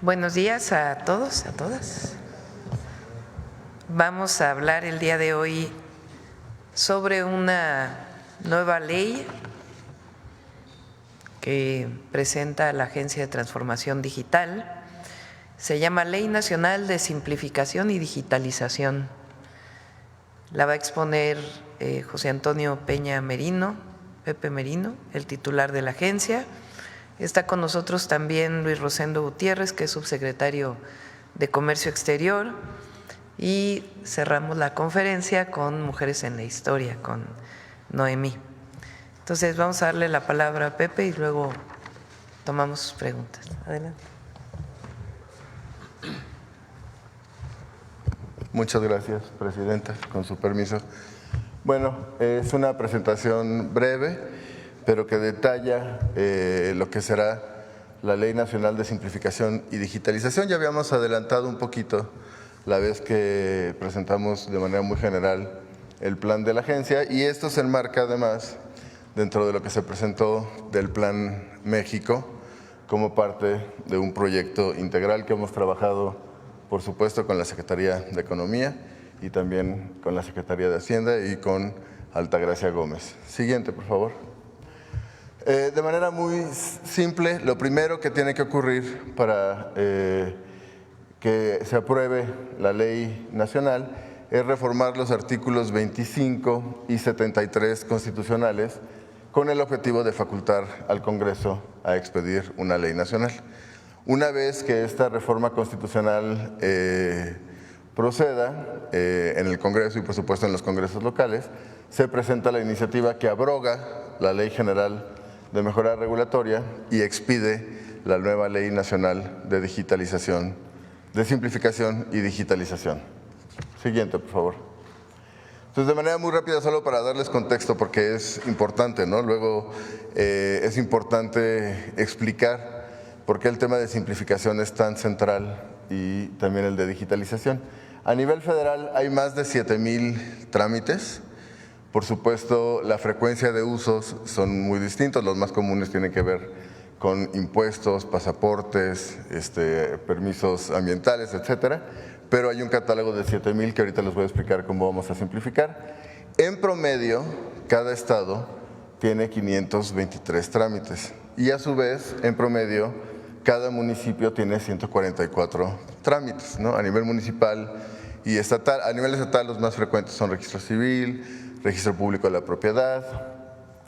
Buenos días a todos, a todas. Vamos a hablar el día de hoy sobre una nueva ley que presenta la Agencia de Transformación Digital. Se llama Ley Nacional de Simplificación y Digitalización. La va a exponer José Antonio Peña Merino, Pepe Merino, el titular de la agencia. Está con nosotros también Luis Rosendo Gutiérrez, que es subsecretario de Comercio Exterior, y cerramos la conferencia con Mujeres en la Historia, con Noemí. Entonces vamos a darle la palabra a Pepe y luego tomamos sus preguntas. Adelante. Muchas gracias, Presidenta, con su permiso. Bueno, es una presentación breve, pero que detalla lo que será la Ley Nacional de Simplificación y Digitalización. Ya habíamos adelantado un poquito la vez que presentamos de manera muy general el plan de la agencia, y esto se enmarca además dentro de lo que se presentó del Plan México como parte de un proyecto integral que hemos trabajado, por supuesto, con la Secretaría de Economía y también con la Secretaría de Hacienda y con Altagracia Gómez. Siguiente, por favor. De manera muy simple, lo primero que tiene que ocurrir para que se apruebe la ley nacional es reformar los artículos 25 y 73 constitucionales con el objetivo de facultar al Congreso a expedir una ley nacional. Una vez que esta reforma constitucional proceda en el Congreso y por supuesto en los congresos locales, se presenta la iniciativa que abroga la Ley General de Mejora Regulatoria y expide la nueva Ley Nacional de Digitalización, de Simplificación y Digitalización. Siguiente, por favor. Entonces, de manera muy rápida, solo para darles contexto, porque es importante, ¿no? Luego es importante explicar por qué el tema de simplificación es tan central y también el de digitalización. A nivel federal hay más de 7,000 trámites. Por supuesto, la frecuencia de usos son muy distintos. Los más comunes tienen que ver con impuestos, pasaportes, permisos ambientales, etcétera. Pero hay un catálogo de 7,000 que ahorita les voy a explicar cómo vamos a simplificar. En promedio, cada estado tiene 523 trámites y a su vez, en promedio, cada municipio tiene 144 trámites, ¿no? A nivel municipal y estatal. A nivel estatal los más frecuentes son registro civil, registro público de la propiedad,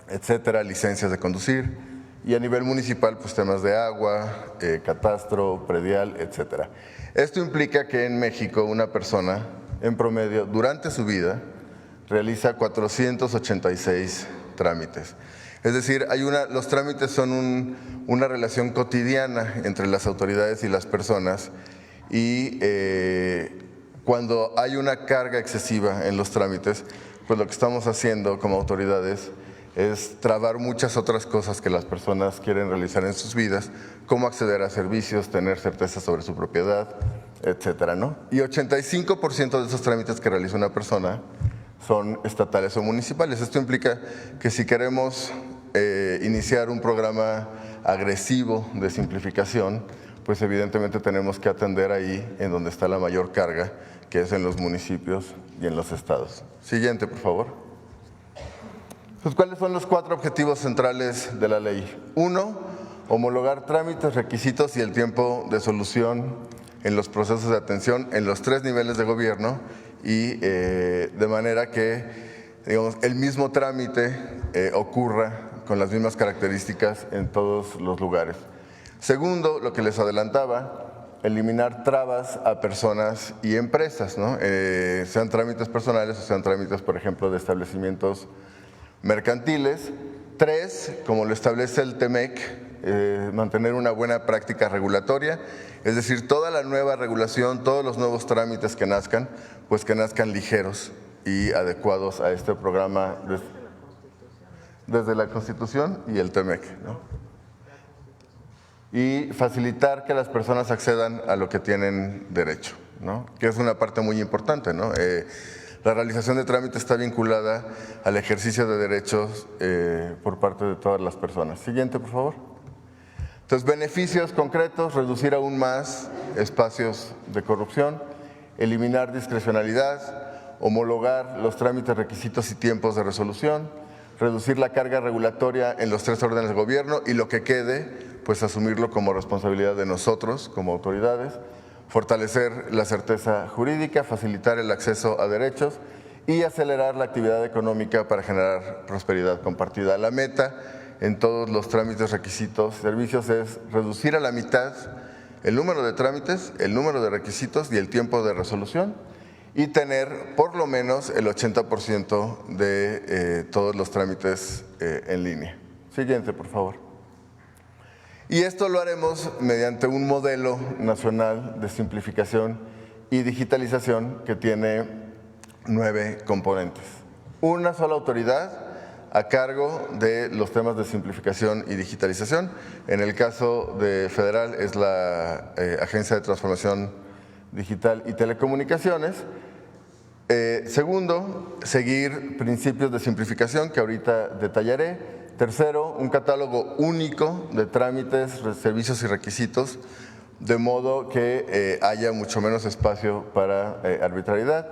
etcétera, licencias de conducir, y a nivel municipal pues temas de agua, catastro, predial, etcétera. Esto implica que en México una persona en promedio durante su vida realiza 486 trámites. Es decir, los trámites son una relación cotidiana entre las autoridades y las personas, y cuando hay una carga excesiva en los trámites, pues lo que estamos haciendo como autoridades es trabar muchas otras cosas que las personas quieren realizar en sus vidas, como acceder a servicios, tener certeza sobre su propiedad, etcétera, ¿no? Y 85% de esos trámites que realiza una persona son estatales o municipales. Esto implica que si queremos iniciar un programa agresivo de simplificación, pues evidentemente tenemos que atender ahí en donde está la mayor carga, que es en los municipios y en los estados. Siguiente, por favor. Pues, ¿cuáles son los 4 objetivos centrales de la ley? 1, homologar trámites, requisitos y el tiempo de solución en los procesos de atención en los 3 niveles de gobierno, y de manera que, digamos, el mismo trámite ocurra con las mismas características en todos los lugares. Segundo, lo que les adelantaba, eliminar trabas a personas y empresas, ¿no? Sean trámites personales o sean trámites, por ejemplo, de establecimientos mercantiles. 3, como lo establece el TEMEC, mantener una buena práctica regulatoria, es decir, toda la nueva regulación, todos los nuevos trámites que nazcan, pues que nazcan ligeros y adecuados a este programa desde la Constitución y el TEMEC, ¿no? Y facilitar que las personas accedan a lo que tienen derecho, ¿no? Que es una parte muy importante, ¿no? La realización de trámites está vinculada al ejercicio de derechos por parte de todas las personas. Siguiente, por favor. Entonces, beneficios concretos: reducir aún más espacios de corrupción, eliminar discrecionalidad, homologar los trámites, requisitos y tiempos de resolución, reducir la carga regulatoria en los 3 órdenes de gobierno y lo que quede, pues asumirlo como responsabilidad de nosotros como autoridades, fortalecer la certeza jurídica, facilitar el acceso a derechos y acelerar la actividad económica para generar prosperidad compartida. La meta en todos los trámites, requisitos, servicios es reducir a la mitad el número de trámites, el número de requisitos y el tiempo de resolución, y tener por lo menos el 80% de todos los trámites en línea. Siguiente, por favor. Y esto lo haremos mediante un modelo nacional de simplificación y digitalización que tiene 9 componentes. Una sola autoridad a cargo de los temas de simplificación y digitalización. En el caso de federal es la Agencia de Transformación Digital y Telecomunicaciones. Segundo, seguir principios de simplificación que ahorita detallaré. Tercero, un catálogo único de trámites, servicios y requisitos, de modo que haya mucho menos espacio para arbitrariedad.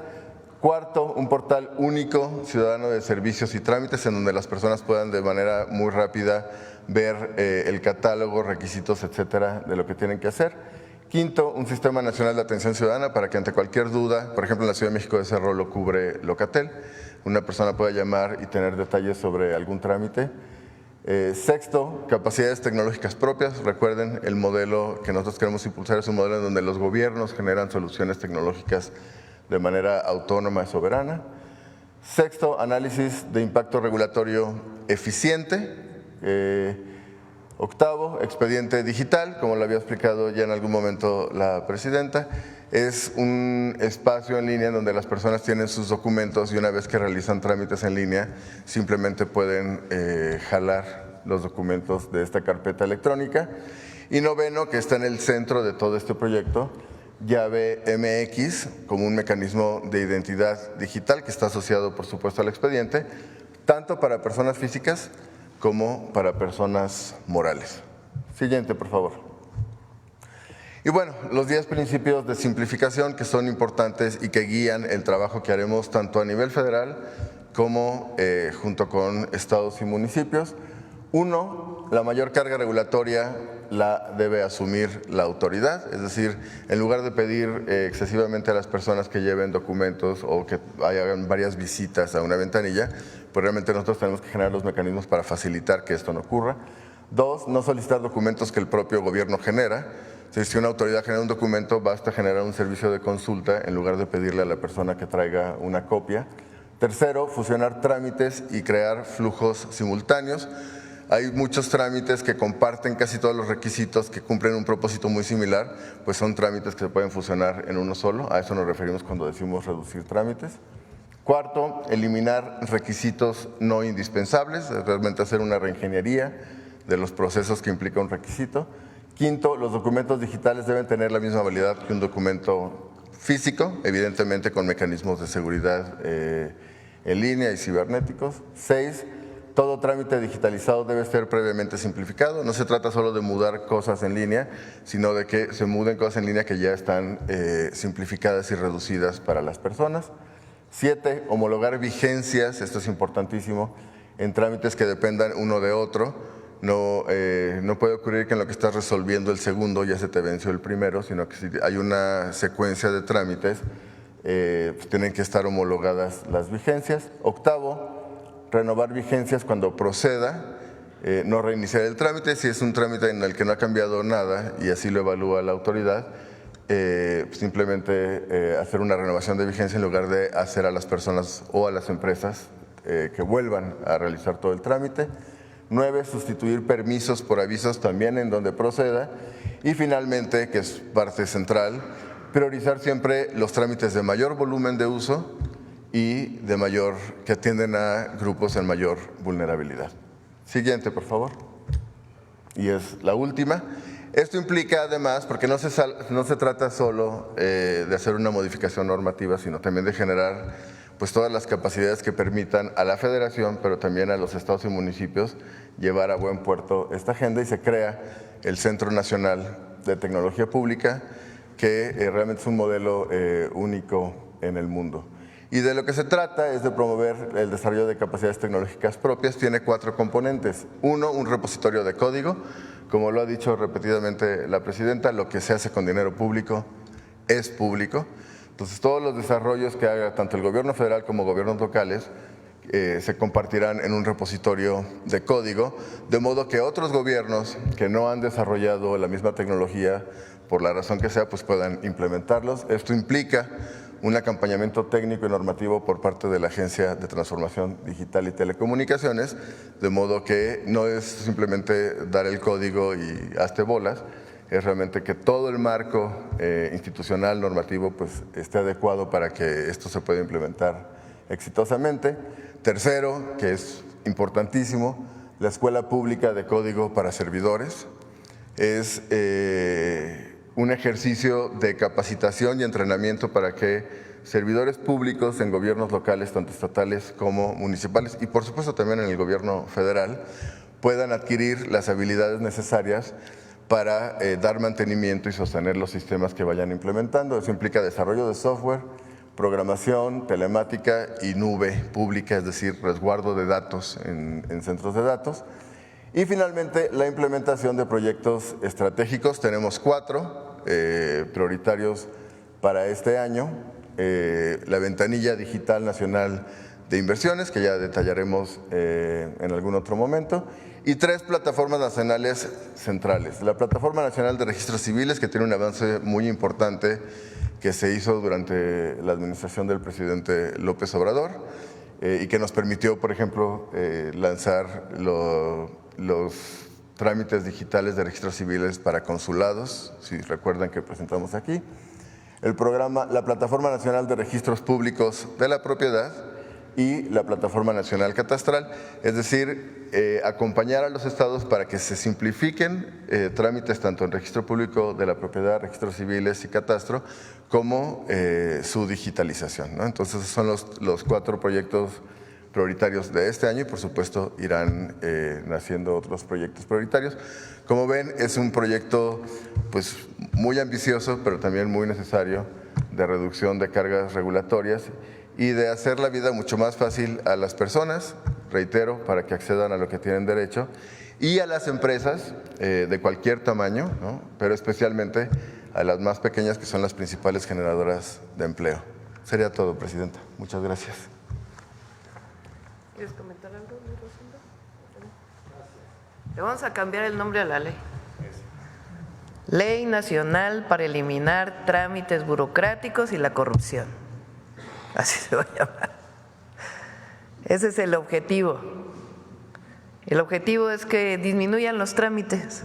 Cuarto, un portal único ciudadano de servicios y trámites en donde las personas puedan de manera muy rápida ver el catálogo, requisitos, etcétera, de lo que tienen que hacer. Quinto, un sistema nacional de atención ciudadana para que ante cualquier duda, por ejemplo en la Ciudad de México ese rol lo cubre Locatel, una persona pueda llamar y tener detalles sobre algún trámite. Sexto, capacidades tecnológicas propias. Recuerden, el modelo que nosotros queremos impulsar es un modelo en donde los gobiernos generan soluciones tecnológicas de manera autónoma y soberana. Sexto, análisis de impacto regulatorio eficiente. Octavo, expediente digital, como lo había explicado ya en algún momento la presidenta. Es un espacio en línea en donde las personas tienen sus documentos y una vez que realizan trámites en línea simplemente pueden jalar los documentos de esta carpeta electrónica. Y noveno, que está en el centro de todo este proyecto, llave MX, como un mecanismo de identidad digital que está asociado por supuesto al expediente, tanto para personas físicas como para personas morales. Siguiente, por favor. Y bueno, los 10 principios de simplificación que son importantes y que guían el trabajo que haremos tanto a nivel federal como junto con estados y municipios. Uno, la mayor carga regulatoria la debe asumir la autoridad, es decir, en lugar de pedir excesivamente a las personas que lleven documentos o que hagan varias visitas a una ventanilla, pues realmente nosotros tenemos que generar los mecanismos para facilitar que esto no ocurra. Dos, no solicitar documentos que el propio gobierno genera. Si una autoridad genera un documento, basta generar un servicio de consulta en lugar de pedirle a la persona que traiga una copia. Tercero, fusionar trámites y crear flujos simultáneos. Hay muchos trámites que comparten casi todos los requisitos que cumplen un propósito muy similar, pues son trámites que se pueden fusionar en uno solo. A eso nos referimos cuando decimos reducir trámites. Cuarto, eliminar requisitos no indispensables, realmente hacer una reingeniería de los procesos que implica un requisito. Quinto, los documentos digitales deben tener la misma validad que un documento físico, evidentemente con mecanismos de seguridad en línea y cibernéticos. 6, todo trámite digitalizado debe ser previamente simplificado. No se trata solo de mudar cosas en línea, sino de que se muden cosas en línea que ya están simplificadas y reducidas para las personas. 7, homologar vigencias, esto es importantísimo, en trámites que dependan uno de otro. No puede ocurrir que en lo que estás resolviendo el segundo ya se te venció el primero, sino que si hay una secuencia de trámites, pues tienen que estar homologadas las vigencias. Octavo, renovar vigencias cuando proceda, no reiniciar el trámite. Si es un trámite en el que no ha cambiado nada y así lo evalúa la autoridad, simplemente hacer una renovación de vigencia en lugar de hacer a las personas o a las empresas que vuelvan a realizar todo el trámite. 9, sustituir permisos por avisos también en donde proceda. Y finalmente, que es parte central, priorizar siempre los trámites de mayor volumen de uso y que atienden a grupos en mayor vulnerabilidad. Siguiente, por favor. Y es la última. Esto implica además, porque no se trata solo de hacer una modificación normativa, sino también de generar pues todas las capacidades que permitan a la Federación, pero también a los estados y municipios, llevar a buen puerto esta agenda, y se crea el Centro Nacional de Tecnología Pública, que realmente es un modelo único en el mundo. Y de lo que se trata es de promover el desarrollo de capacidades tecnológicas propias. Tiene 4 componentes. 1, un repositorio de código. Como lo ha dicho repetidamente la presidenta, lo que se hace con dinero público es público. Entonces, todos los desarrollos que haga tanto el gobierno federal como gobiernos locales se compartirán en un repositorio de código, de modo que otros gobiernos que no han desarrollado la misma tecnología, por la razón que sea, pues puedan implementarlos. Esto implica un acompañamiento técnico y normativo por parte de la Agencia de Transformación Digital y Telecomunicaciones, de modo que no es simplemente dar el código y hazte bolas, es realmente que todo el marco institucional, normativo, pues esté adecuado para que esto se pueda implementar exitosamente. Tercero, que es importantísimo, la Escuela Pública de Código para Servidores. Es un ejercicio de capacitación y entrenamiento para que servidores públicos en gobiernos locales, tanto estatales como municipales, y por supuesto también en el gobierno federal, puedan adquirir las habilidades necesarias para dar mantenimiento y sostener los sistemas que vayan implementando. Eso implica desarrollo de software, programación, telemática y nube pública, es decir, resguardo de datos en centros de datos. Y finalmente, la implementación de proyectos estratégicos. Tenemos 4 prioritarios para este año. La Ventanilla Digital Nacional de Inversiones, que ya detallaremos en algún otro momento, y 3 plataformas nacionales centrales. La Plataforma Nacional de Registros Civiles, que tiene un avance muy importante que se hizo durante la administración del presidente López Obrador y que nos permitió, por ejemplo, lanzar los trámites digitales de registros civiles para consulados, si recuerdan que presentamos aquí. El programa, la Plataforma Nacional de Registros Públicos de la Propiedad y la Plataforma Nacional Catastral, es decir, acompañar a los estados para que se simplifiquen trámites tanto en registro público de la propiedad, registros civiles y catastro, como su digitalización, ¿no? Entonces, son los 4 proyectos prioritarios de este año, y por supuesto irán naciendo otros proyectos prioritarios. Como ven, es un proyecto pues muy ambicioso, pero también muy necesario, de reducción de cargas regulatorias y de hacer la vida mucho más fácil a las personas, reitero, para que accedan a lo que tienen derecho, y a las empresas de cualquier tamaño, ¿no? Pero especialmente a las más pequeñas, que son las principales generadoras de empleo. Sería todo, Presidenta. Muchas gracias. ¿Quieres comentar algo, Rosendo? Le vamos a cambiar el nombre a la ley. Ley Nacional para eliminar trámites burocráticos y la corrupción. Así se va a llamar. Ese es el objetivo. El objetivo es que disminuyan los trámites.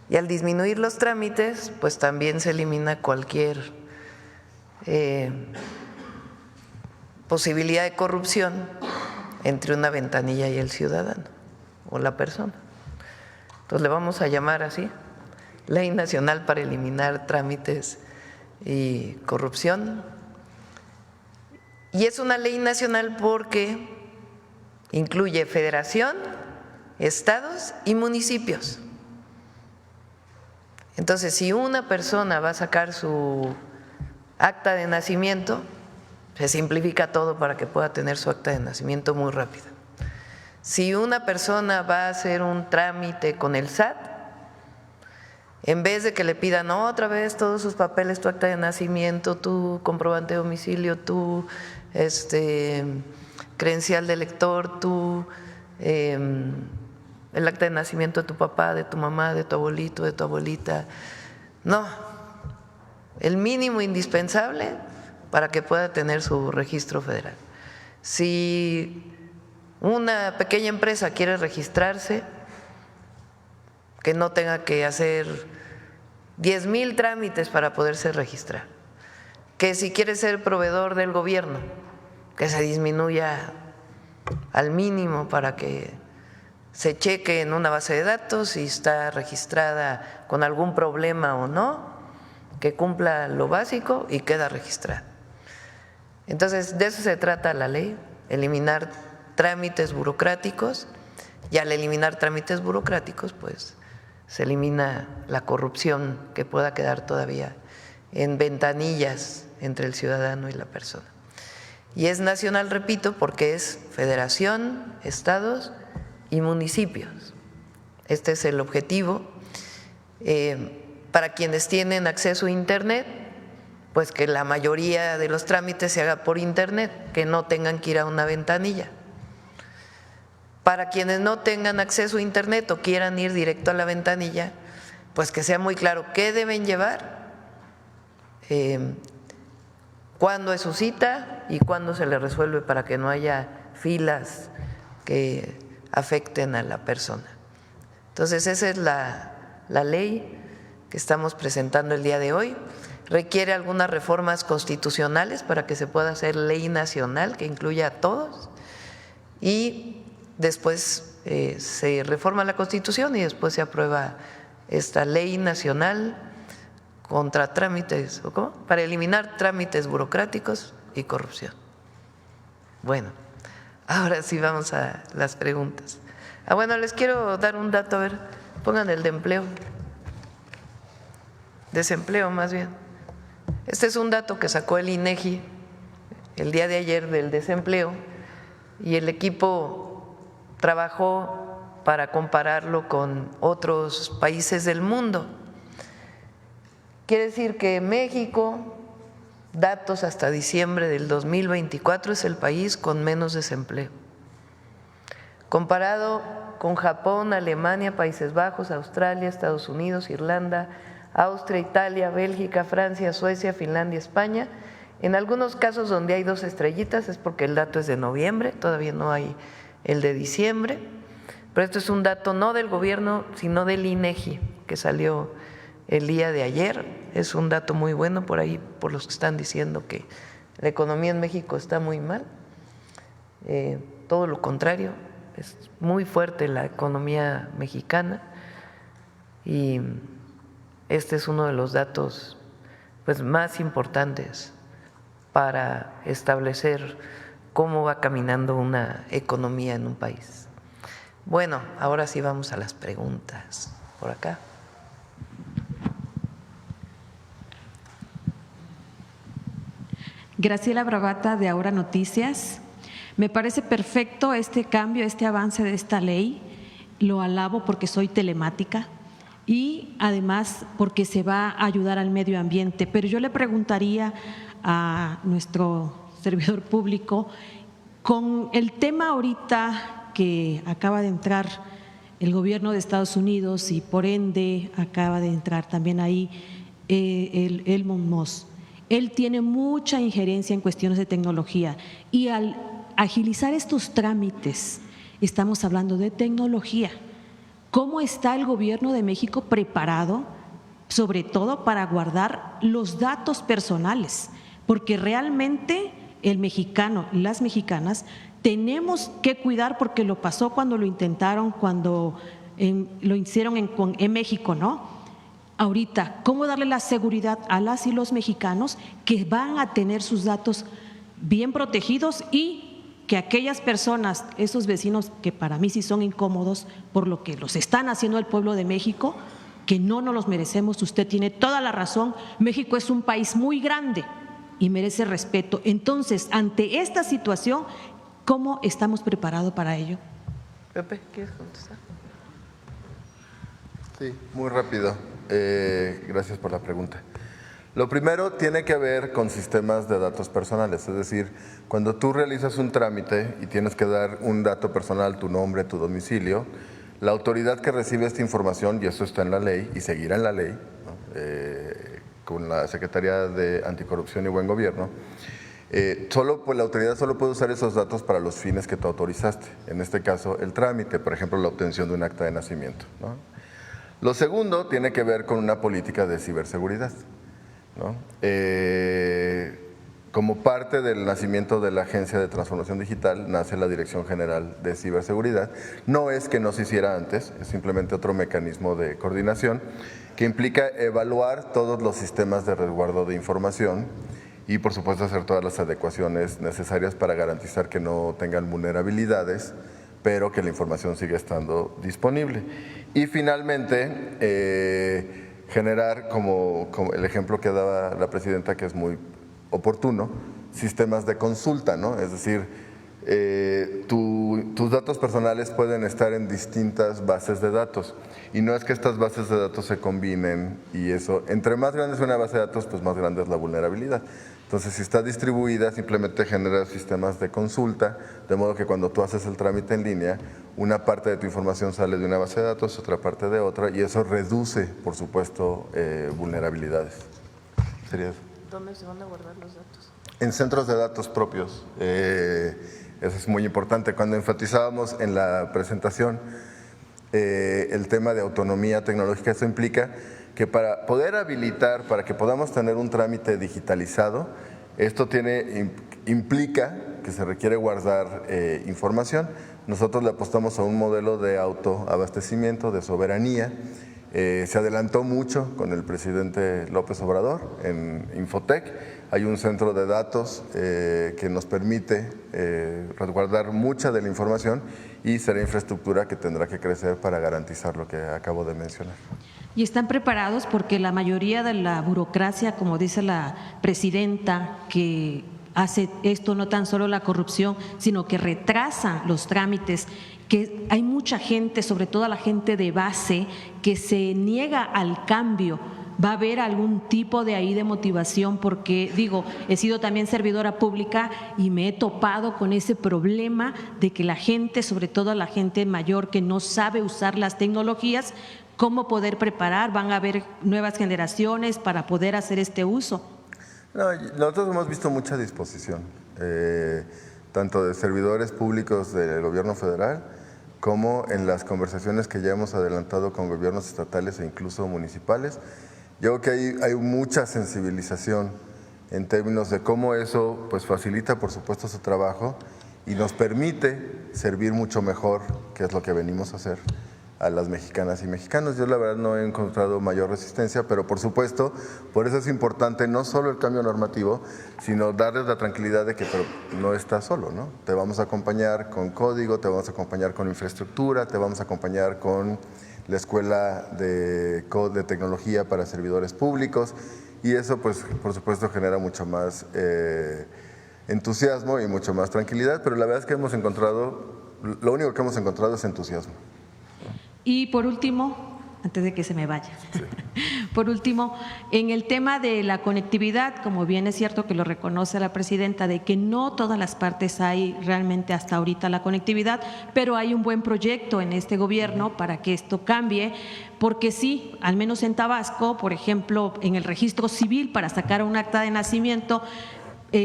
Y al disminuir los trámites, pues también se elimina cualquier posibilidad de corrupción entre una ventanilla y el ciudadano o la persona. Entonces le vamos a llamar así, Ley Nacional para eliminar trámites y corrupción. Y es una ley nacional porque incluye federación, estados y municipios. Entonces, si una persona va a sacar su acta de nacimiento, se simplifica todo para que pueda tener su acta de nacimiento muy rápido. Si una persona va a hacer un trámite con el SAT, en vez de que le pidan otra vez todos sus papeles, tu acta de nacimiento, tu comprobante de domicilio, tu credencial de lector, el acta de nacimiento de tu papá, de tu mamá, de tu abuelito, de tu abuelita. No, el mínimo indispensable para que pueda tener su registro federal. Si una pequeña empresa quiere registrarse, que no tenga que hacer 10,000 trámites para poderse registrar. Que si quiere ser proveedor del gobierno, que se disminuya al mínimo para que se cheque en una base de datos si está registrada con algún problema o no, que cumpla lo básico y queda registrada. Entonces, de eso se trata la ley, eliminar trámites burocráticos, y al eliminar trámites burocráticos, pues se elimina la corrupción que pueda quedar todavía en ventanillas entre el ciudadano y la persona. Y es nacional, repito, porque es federación, estados y municipios. Este es el objetivo. Para quienes tienen acceso a Internet, pues que la mayoría de los trámites se haga por Internet, que no tengan que ir a una ventanilla. Para quienes no tengan acceso a Internet o quieran ir directo a la ventanilla, pues que sea muy claro qué deben llevar, cuándo es su cita y cuándo se le resuelve para que no haya filas que afecten a la persona. Entonces, esa es la ley que estamos presentando el día de hoy. Requiere algunas reformas constitucionales para que se pueda hacer ley nacional que incluya a todos, y después se reforma la Constitución y después se aprueba esta ley nacional contra trámites, ¿o cómo? Para eliminar trámites burocráticos y corrupción. Bueno, ahora sí vamos a las preguntas. Bueno, les quiero dar un dato, a ver, pongan el de empleo, desempleo más bien. Este es un dato que sacó el INEGI el día de ayer del desempleo, y el equipo trabajó para compararlo con otros países del mundo. Quiere decir que México, datos hasta diciembre del 2024, es el país con menos desempleo. Comparado con Japón, Alemania, Países Bajos, Australia, Estados Unidos, Irlanda, Austria, Italia, Bélgica, Francia, Suecia, Finlandia, España. En algunos casos donde hay 2 estrellitas es porque el dato es de noviembre, todavía no hay el de diciembre, pero esto es un dato no del gobierno, sino del INEGI, que salió el día de ayer. Es un dato muy bueno por ahí, por los que están diciendo que la economía en México está muy mal. Todo lo contrario, es muy fuerte la economía mexicana, y este es uno de los datos pues más importantes para establecer cómo va caminando una economía en un país. Bueno, ahora sí vamos a las preguntas. Por acá. Graciela Bravata, de Ahora Noticias. Me parece perfecto este cambio, este avance de esta ley. Lo alabo porque soy telemática y además porque se va a ayudar al medio ambiente. Pero yo le preguntaría a nuestro servidor público, con el tema ahorita que acaba de entrar el gobierno de Estados Unidos y por ende acaba de entrar también ahí el Elon Musk. Él tiene mucha injerencia en cuestiones de tecnología y al agilizar estos trámites estamos hablando de tecnología. ¿Cómo está el gobierno de México preparado, sobre todo para guardar los datos personales? Porque realmente el mexicano, las mexicanas, tenemos que cuidar, porque lo pasó cuando lo intentaron, cuando lo hicieron en México, ¿no? Ahorita, ¿cómo darle la seguridad a las y los mexicanos que van a tener sus datos bien protegidos y que aquellas personas, esos vecinos que para mí sí son incómodos por lo que los están haciendo el pueblo de México, que no nos los merecemos? Usted tiene toda la razón, México es un país muy grande y merece respeto. Entonces, ante esta situación, ¿cómo estamos preparados para ello? Pepe, ¿quieres contestar? Sí, muy rápido. Gracias por la pregunta. Lo primero tiene que ver con sistemas de datos personales, es decir, cuando tú realizas un trámite y tienes que dar un dato personal, tu nombre, tu domicilio, la autoridad que recibe esta información, y eso está en la ley y seguirá en la ley, ¿no? Con la Secretaría de Anticorrupción y Buen Gobierno, pues la autoridad solo puede usar esos datos para los fines que tú autorizaste, en este caso el trámite, por ejemplo la obtención de un acta de nacimiento, ¿no? Lo segundo tiene que ver con una política de ciberseguridad, ¿no? Como parte del nacimiento de la Agencia de Transformación Digital, nace la Dirección General de Ciberseguridad. No es que no se hiciera antes, es simplemente otro mecanismo de coordinación que implica evaluar todos los sistemas de resguardo de información y por supuesto hacer todas las adecuaciones necesarias para garantizar que no tengan vulnerabilidades, pero que la información siga estando disponible. Y finalmente, generar, como el ejemplo que daba la presidenta, que es muy oportuno, sistemas de consulta, ¿no? Es decir, tus datos personales pueden estar en distintas bases de datos y no es que estas bases de datos se combinen y eso, entre más grande es una base de datos, pues más grande es la vulnerabilidad. Entonces, si está distribuida, simplemente genera sistemas de consulta, de modo que cuando tú haces el trámite en línea, una parte de tu información sale de una base de datos, otra parte de otra, y eso reduce, por supuesto, vulnerabilidades. ¿Sería eso? ¿Dónde se van a guardar los datos? En centros de datos propios. Eso es muy importante. Cuando enfatizábamos en la presentación el tema de autonomía tecnológica, eso implica que para poder habilitar, para que podamos tener un trámite digitalizado, esto implica que se requiere guardar información. Nosotros le apostamos a un modelo de autoabastecimiento, de soberanía. Se adelantó mucho con el presidente López Obrador en Infotec. Hay un centro de datos que nos permite resguardar mucha de la información y será infraestructura que tendrá que crecer para garantizar lo que acabo de mencionar. Y están preparados porque la mayoría de la burocracia, como dice la presidenta, que hace esto no tan solo la corrupción, sino que retrasa los trámites, que hay mucha gente, sobre todo la gente de base, que se niega al cambio. ¿Va a haber algún tipo de ahí de motivación? Porque digo, he sido también servidora pública y me he topado con ese problema de que la gente, sobre todo la gente mayor que no sabe usar las tecnologías, ¿cómo poder preparar? ¿Van a haber nuevas generaciones para poder hacer este uso? No, nosotros hemos visto mucha disposición, tanto de servidores públicos del gobierno federal como en las conversaciones que ya hemos adelantado con gobiernos estatales e incluso municipales. Yo creo que hay mucha sensibilización en términos de cómo eso pues facilita, por supuesto, su trabajo y nos permite servir mucho mejor, que es lo que venimos a hacer, a las mexicanas y mexicanos. Yo la verdad no he encontrado mayor resistencia, pero por supuesto, por eso es importante no solo el cambio normativo, sino darles la tranquilidad de que pero no estás solo, ¿no? Te vamos a acompañar con código, te vamos a acompañar con infraestructura, te vamos a acompañar con la Escuela de Tecnología para Servidores Públicos y eso pues por supuesto genera mucho más entusiasmo y mucho más tranquilidad, pero la verdad es que hemos encontrado, lo único que hemos encontrado es entusiasmo. Y por último, antes de que se me vaya, sí. Por último, en el tema de la conectividad, como bien es cierto que lo reconoce la presidenta, de que no todas las partes hay realmente hasta ahorita la conectividad, pero hay un buen proyecto en este gobierno para que esto cambie, porque sí, al menos en Tabasco, por ejemplo, en el registro civil para sacar un acta de nacimiento,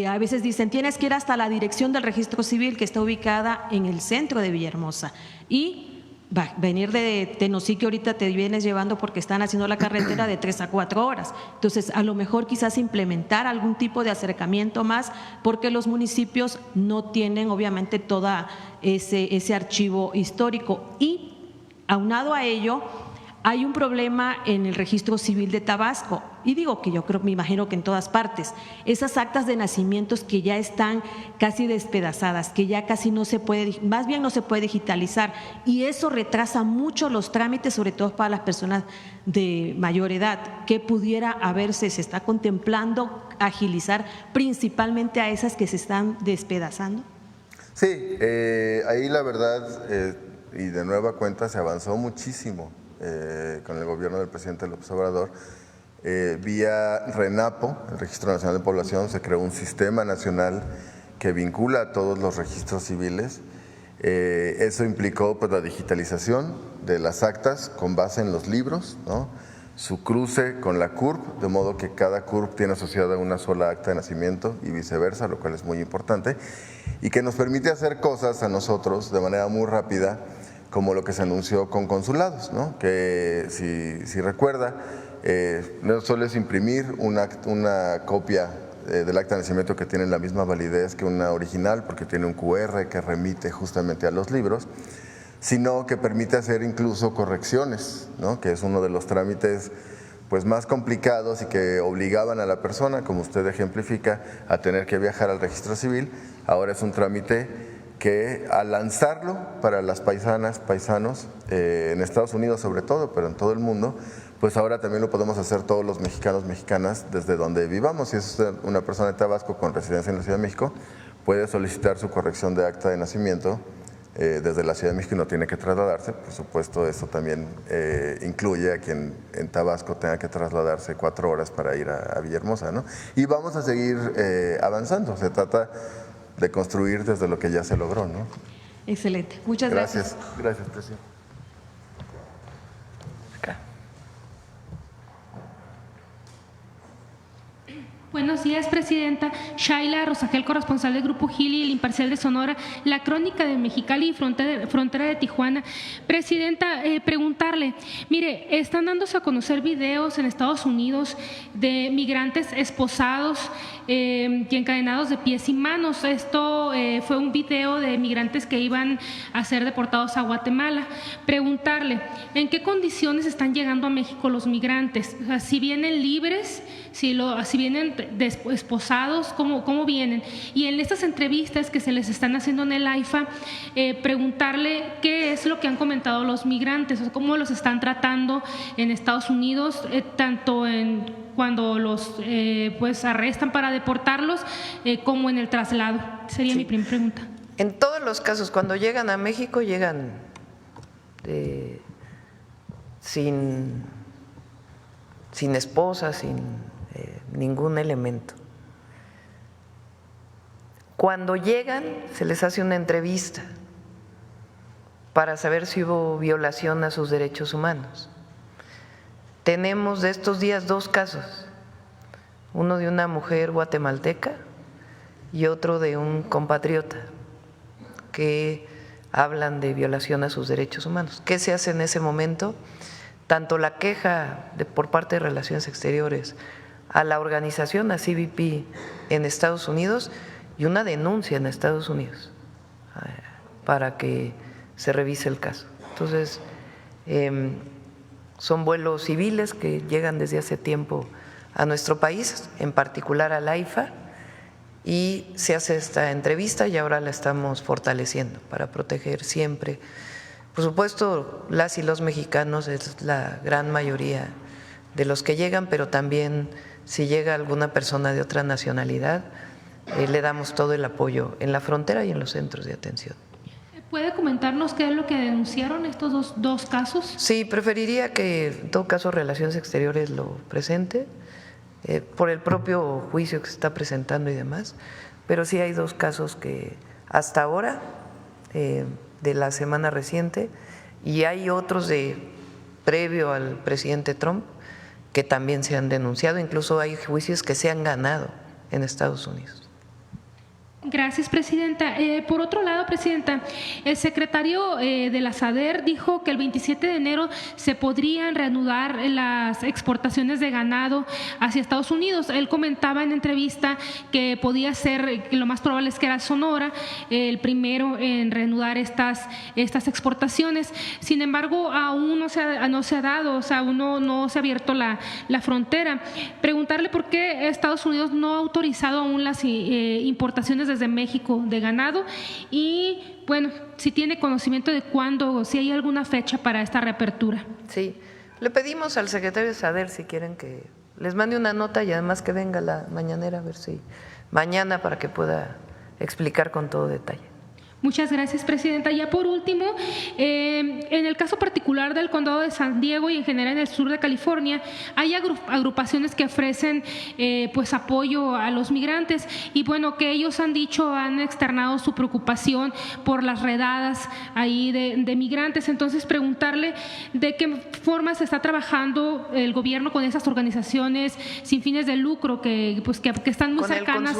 a veces dicen tienes que ir hasta la dirección del registro civil que está ubicada en el centro de Villahermosa y venir de Tenosique ahorita te vienes llevando porque están haciendo la carretera de 3 a 4 horas. Entonces, a lo mejor quizás implementar algún tipo de acercamiento más porque los municipios no tienen obviamente todo ese archivo histórico. Y aunado a ello, hay un problema en el registro civil de Tabasco, y digo que yo creo, me imagino que en todas partes, esas actas de nacimientos que ya están casi despedazadas, que ya casi no se puede, más bien no se puede digitalizar, y eso retrasa mucho los trámites, sobre todo para las personas de mayor edad. ¿Qué pudiera haberse, se está contemplando agilizar principalmente a esas que se están despedazando? Sí, ahí la verdad, y de nueva cuenta, se avanzó muchísimo. Con el gobierno del presidente López Obrador, vía RENAPO, el Registro Nacional de Población, se creó un sistema nacional que vincula a todos los registros civiles. Eso implicó pues, la digitalización de las actas con base en los libros, ¿no? Su cruce con la CURP, de modo que cada CURP tiene asociada una sola acta de nacimiento y viceversa, lo cual es muy importante, y que nos permite hacer cosas a nosotros de manera muy rápida, como lo que se anunció con consulados, ¿no? Que si recuerda, no solo es imprimir una copia del acta de nacimiento que tiene la misma validez que una original, porque tiene un QR que remite justamente a los libros, sino que permite hacer incluso correcciones, ¿no? Que es uno de los trámites pues más complicados y que obligaban a la persona, como usted ejemplifica, a tener que viajar al registro civil. Ahora es un trámite que al lanzarlo para las paisanas, paisanos, en Estados Unidos sobre todo, pero en todo el mundo, pues ahora también lo podemos hacer todos los mexicanos, mexicanas, desde donde vivamos. Si es usted una persona de Tabasco con residencia en la Ciudad de México, puede solicitar su corrección de acta de nacimiento desde la Ciudad de México y no tiene que trasladarse. Por supuesto, eso también incluye a quien en Tabasco tenga que trasladarse 4 horas para ir a Villahermosa, ¿no? Y vamos a seguir avanzando. Se trata de construir desde lo que ya se logró, ¿no? Excelente. Muchas gracias. Gracias, presidente. Acá. Buenos días, presidenta. Shaila Rosagel, corresponsal del Grupo Gili, El Imparcial de Sonora, La Crónica de Mexicali y Frontera de Tijuana. Presidenta, preguntarle, mire, están dándose a conocer videos en Estados Unidos de migrantes esposados y encadenados de pies y manos. Esto fue un video de migrantes que iban a ser deportados a Guatemala. Preguntarle, ¿en qué condiciones están llegando a México los migrantes? O sea, si vienen libres, si vienen esposados, ¿cómo vienen? Y en estas entrevistas que se les están haciendo en el AIFA, preguntarle qué es lo que han comentado los migrantes, o sea, cómo los están tratando en Estados Unidos, tanto cuando los pues arrestan para deportarlos, como en el traslado. Sería mi primera pregunta. En todos los casos, cuando llegan a México, llegan sin esposa, sin ningún elemento. Cuando llegan, se les hace una entrevista para saber si hubo violación a sus derechos humanos. Tenemos de estos días 2 casos, uno de una mujer guatemalteca y otro de un compatriota que hablan de violación a sus derechos humanos. ¿Qué se hace en ese momento? Tanto la queja por parte de Relaciones Exteriores a la organización, a CBP en Estados Unidos, y una denuncia en Estados Unidos para que se revise el caso. Entonces, son vuelos civiles que llegan desde hace tiempo a nuestro país, en particular al AIFA, y se hace esta entrevista y ahora la estamos fortaleciendo para proteger siempre. Por supuesto, las y los mexicanos es la gran mayoría de los que llegan, pero también si llega alguna persona de otra nacionalidad, le damos todo el apoyo en la frontera y en los centros de atención. ¿Puede comentarnos qué es lo que denunciaron estos dos casos? Sí, preferiría que en todo caso Relaciones Exteriores lo presente, por el propio juicio que se está presentando y demás, pero sí hay 2 casos que hasta ahora, de la semana reciente, y hay otros previo al presidente Trump que también se han denunciado, incluso hay juicios que se han ganado en Estados Unidos. Gracias, presidenta. Por otro lado, presidenta, el secretario de la SADER dijo que el 27 de enero se podrían reanudar las exportaciones de ganado hacia Estados Unidos. Él comentaba en entrevista que podía ser, que lo más probable es que era Sonora el primero en reanudar estas exportaciones. Sin embargo, aún no se ha dado, o sea, aún no se ha abierto la frontera. Preguntarle por qué Estados Unidos no ha autorizado aún las importaciones desde México de ganado y, bueno, si tiene conocimiento de cuándo o si hay alguna fecha para esta reapertura. Sí, le pedimos al secretario de SADER si quieren que les mande una nota y además que venga la mañanera, a ver si mañana, para que pueda explicar con todo detalle. Muchas gracias, presidenta. Ya por último, en el caso particular del condado de San Diego y en general en el sur de California, hay agrupaciones que ofrecen pues apoyo a los migrantes y bueno, que ellos han externado su preocupación por las redadas ahí de migrantes. Entonces, preguntarle de qué forma se está trabajando el gobierno con esas organizaciones sin fines de lucro que están muy cercanas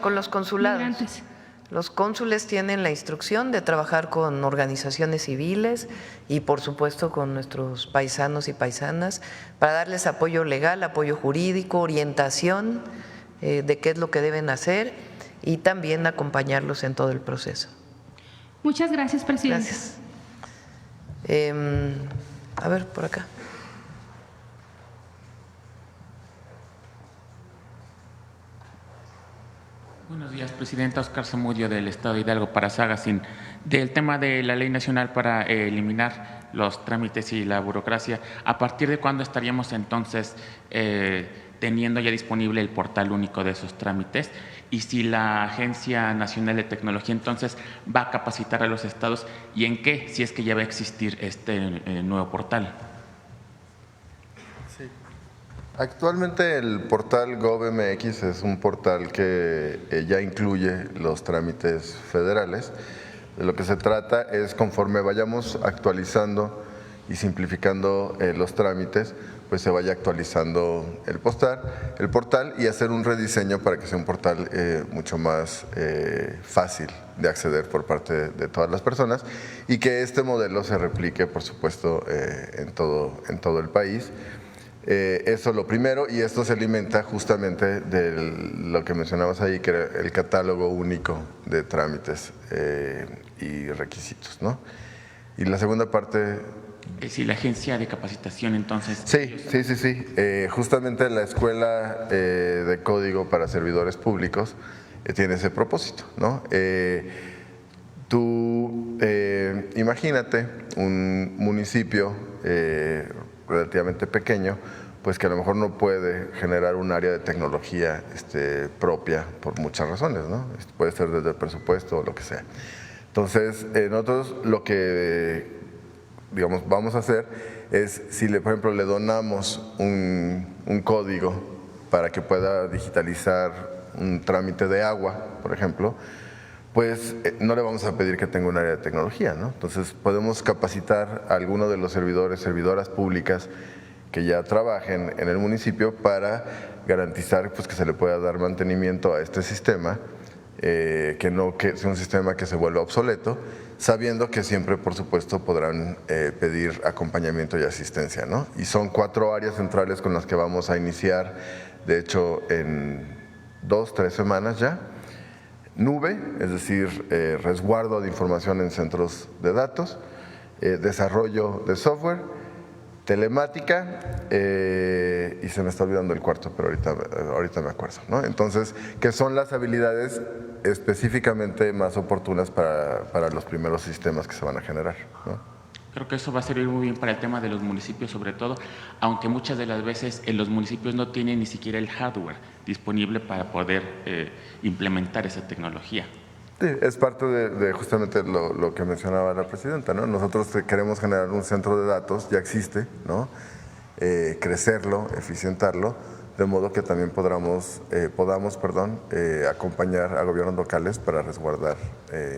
con los consulados. Migrantes. Los cónsules tienen la instrucción de trabajar con organizaciones civiles y por supuesto con nuestros paisanos y paisanas para darles apoyo legal, apoyo jurídico, orientación de qué es lo que deben hacer y también acompañarlos en todo el proceso. Muchas gracias, presidente. Gracias. A ver, por acá. Buenos días, Presidenta. Oscar Zamudio, del Estado de Hidalgo, para Sagacín. Del tema de la Ley Nacional para eliminar los trámites y la burocracia, ¿a partir de cuándo estaríamos entonces teniendo ya disponible el portal único de esos trámites? Y si la Agencia Nacional de Tecnología entonces va a capacitar a los estados, ¿y en qué? Si es que ya va a existir este nuevo portal. Actualmente el portal GovMX es un portal que ya incluye los trámites federales. De lo que se trata es, conforme vayamos actualizando y simplificando los trámites, pues se vaya actualizando el portal y hacer un rediseño para que sea un portal mucho más fácil de acceder por parte de todas las personas y que este modelo se replique, por supuesto, en todo el país. Eso es lo primero, y esto se alimenta justamente de lo que mencionabas ahí, que era el catálogo único de trámites y requisitos, ¿no? Y la segunda parte… Si la agencia de capacitación entonces… Sí. Justamente la Escuela de Código para Servidores Públicos tiene ese propósito, ¿no? Tú imagínate un municipio relativamente pequeño, pues que a lo mejor no puede generar un área de tecnología propia por muchas razones, ¿no? Puede ser desde el presupuesto o lo que sea. Entonces, nosotros lo que, digamos, vamos a hacer es, si por ejemplo le donamos un código para que pueda digitalizar un trámite de agua, por ejemplo, pues no le vamos a pedir que tenga un área de tecnología, ¿no? Entonces podemos capacitar a alguno de los servidoras públicas que ya trabajen en el municipio para garantizar, pues, que se le pueda dar mantenimiento a este sistema, que sea un sistema que se vuelva obsoleto, sabiendo que siempre, por supuesto, podrán pedir acompañamiento y asistencia, ¿no? Y son 4 áreas centrales con las que vamos a iniciar, de hecho, en 2-3 semanas ya. Nube, es decir, resguardo de información en centros de datos, desarrollo de software, telemática, y se me está olvidando el cuarto, pero ahorita me acuerdo, ¿no? Entonces, que son las habilidades específicamente más oportunas para los primeros sistemas que se van a generar, ¿no? Creo que eso va a servir muy bien para el tema de los municipios, sobre todo, aunque muchas de las veces los municipios no tienen ni siquiera el hardware disponible para poder implementar esa tecnología. Sí, es parte de justamente lo que mencionaba la presidenta, ¿no? Nosotros queremos generar un centro de datos, ya existe, ¿no? Crecerlo, eficientarlo, de modo que también podamos acompañar a gobiernos locales para resguardar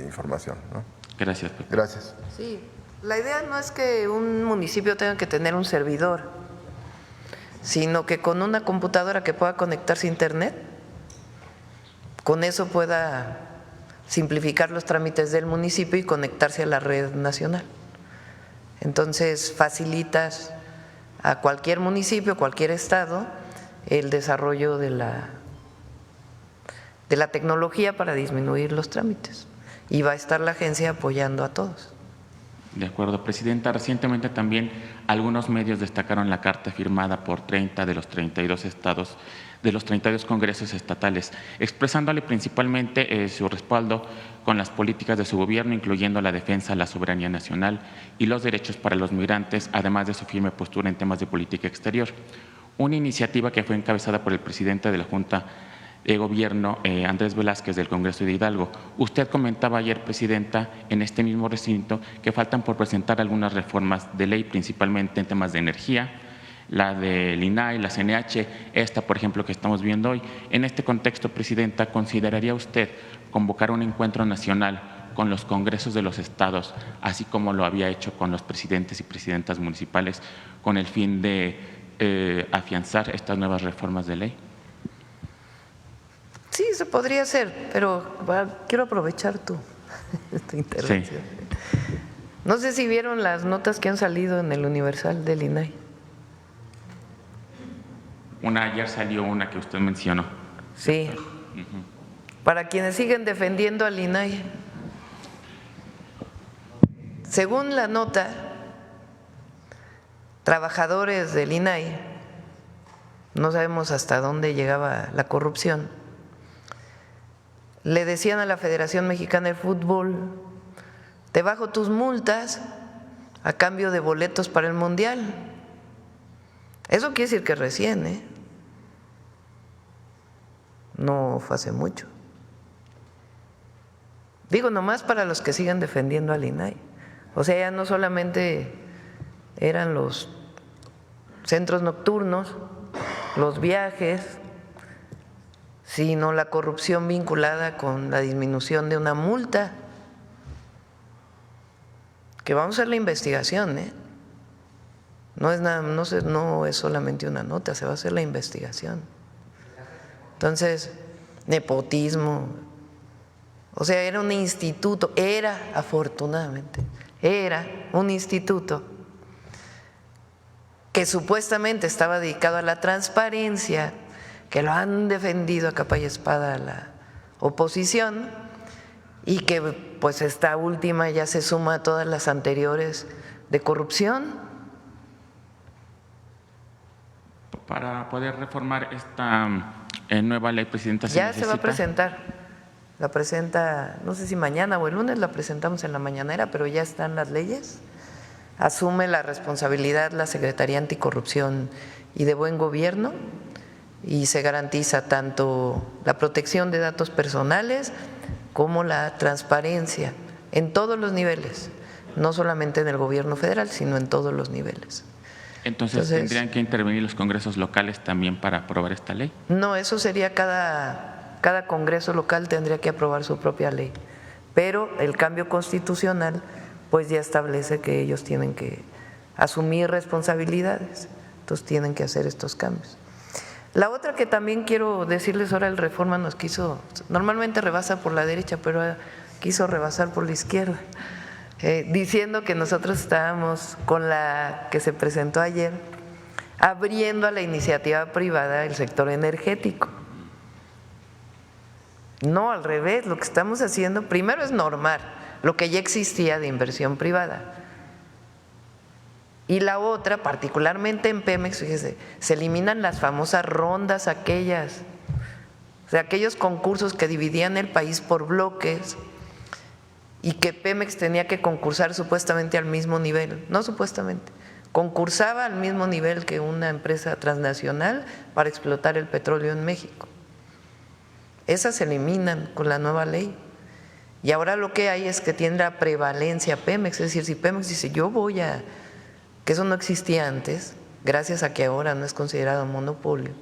información, ¿no? Gracias, Pepe. Gracias. Sí, la idea no es que un municipio tenga que tener un servidor, sino que con una computadora que pueda conectarse a internet, con eso pueda simplificar los trámites del municipio y conectarse a la red nacional. Entonces facilitas a cualquier municipio, cualquier estado, el desarrollo de la tecnología para disminuir los trámites, y va a estar la agencia apoyando a todos. De acuerdo, Presidenta. Recientemente también algunos medios destacaron la carta firmada por 30 de los 32 estados, de los 32 congresos estatales, expresándole principalmente su respaldo con las políticas de su gobierno, incluyendo la defensa de la soberanía nacional y los derechos para los migrantes, además de su firme postura en temas de política exterior. Una iniciativa que fue encabezada por el presidente de la Junta de Gobierno, Andrés Velázquez, del Congreso de Hidalgo. Usted comentaba ayer, Presidenta, en este mismo recinto, que faltan por presentar algunas reformas de ley, principalmente en temas de energía, la del INAI, la CNH, esta, por ejemplo, que estamos viendo hoy. En este contexto, Presidenta, ¿consideraría usted convocar un encuentro nacional con los congresos de los estados, así como lo había hecho con los presidentes y presidentas municipales, con el fin de afianzar estas nuevas reformas de ley? Sí, se podría hacer, pero quiero aprovechar tu intervención. Sí. No sé si vieron las notas que han salido en el Universal del INAI. Ayer salió una que usted mencionó. Sí. Para quienes siguen defendiendo al INAI. Según la nota, trabajadores del INAI, no sabemos hasta dónde llegaba la corrupción, le decían a la Federación Mexicana de Fútbol: te bajo tus multas a cambio de boletos para el Mundial. Eso quiere decir que recién, ¿eh? No fue hace mucho. Digo, nomás para los que sigan defendiendo al INAI. O sea, ya no solamente eran los centros nocturnos, los viajes, sino la corrupción vinculada con la disminución de una multa. Que vamos a hacer la investigación, ¿eh? No es solamente una nota, se va a hacer la investigación. Entonces, nepotismo. O sea, era un instituto, afortunadamente, era un instituto que supuestamente estaba dedicado a la transparencia, que lo han defendido a capa y espada la oposición, y que pues esta última ya se suma a todas las anteriores de corrupción. Para poder reformar esta nueva ley, Presidenta, ya se va a presentar. La presenta, no sé si mañana o el lunes, la presentamos en la mañanera, pero ya están las leyes. Asume la responsabilidad la Secretaría Anticorrupción y de Buen Gobierno, y se garantiza tanto la protección de datos personales como la transparencia en todos los niveles, no solamente en el gobierno federal, sino en todos los niveles. Entonces, ¿tendrían que intervenir los congresos locales también para aprobar esta ley? No, eso sería cada congreso local tendría que aprobar su propia ley, pero el cambio constitucional pues ya establece que ellos tienen que asumir responsabilidades, entonces tienen que hacer estos cambios. La otra que también quiero decirles, ahora el Reforma nos quiso, normalmente rebasa por la derecha, pero quiso rebasar por la izquierda, diciendo que nosotros estábamos con la que se presentó ayer, abriendo a la iniciativa privada el sector energético. No, al revés, lo que estamos haciendo primero es normar lo que ya existía de inversión privada. Y la otra, particularmente en Pemex, fíjese, se eliminan las famosas rondas aquellas, o sea, aquellos concursos que dividían el país por bloques y que Pemex tenía que concursar supuestamente al mismo nivel, no supuestamente, concursaba al mismo nivel que una empresa transnacional para explotar el petróleo en México. Esas se eliminan con la nueva ley. Y ahora lo que hay es que tiene la prevalencia Pemex, es decir, si Pemex dice yo voy a… que eso no existía antes, gracias a que ahora no es considerado monopolio,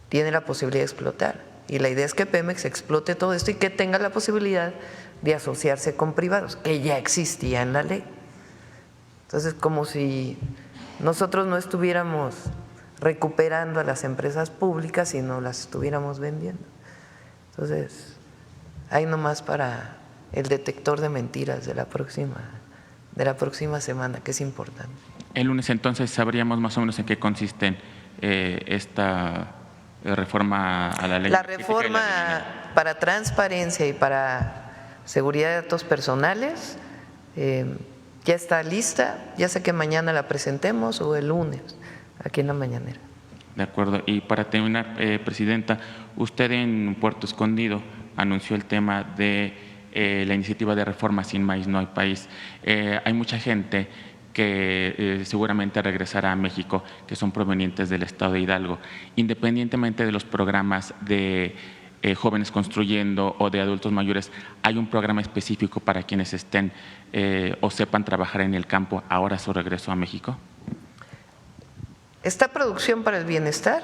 tiene la posibilidad de explotar. Y la idea es que Pemex explote todo esto y que tenga la posibilidad de asociarse con privados, que ya existía en la ley. Entonces, como si nosotros no estuviéramos recuperando a las empresas públicas, sino las estuviéramos vendiendo. Entonces, hay nomás para el detector de mentiras de la próxima semana, que es importante. El lunes entonces sabríamos más o menos en qué consiste esta reforma a la ley. La reforma para transparencia y para seguridad de datos personales ya está lista, ya sé que mañana la presentemos o el lunes, aquí en la mañanera. De acuerdo. Y para terminar, Presidenta, usted en Puerto Escondido anunció el tema de la iniciativa de reforma Sin Maíz No Hay País. Hay mucha gente que seguramente regresará a México, que son provenientes del estado de Hidalgo, independientemente de los programas de Jóvenes Construyendo o de adultos mayores. ¿Hay un programa específico para quienes estén o sepan trabajar en el campo ahora a su regreso a México? Está Producción para el Bienestar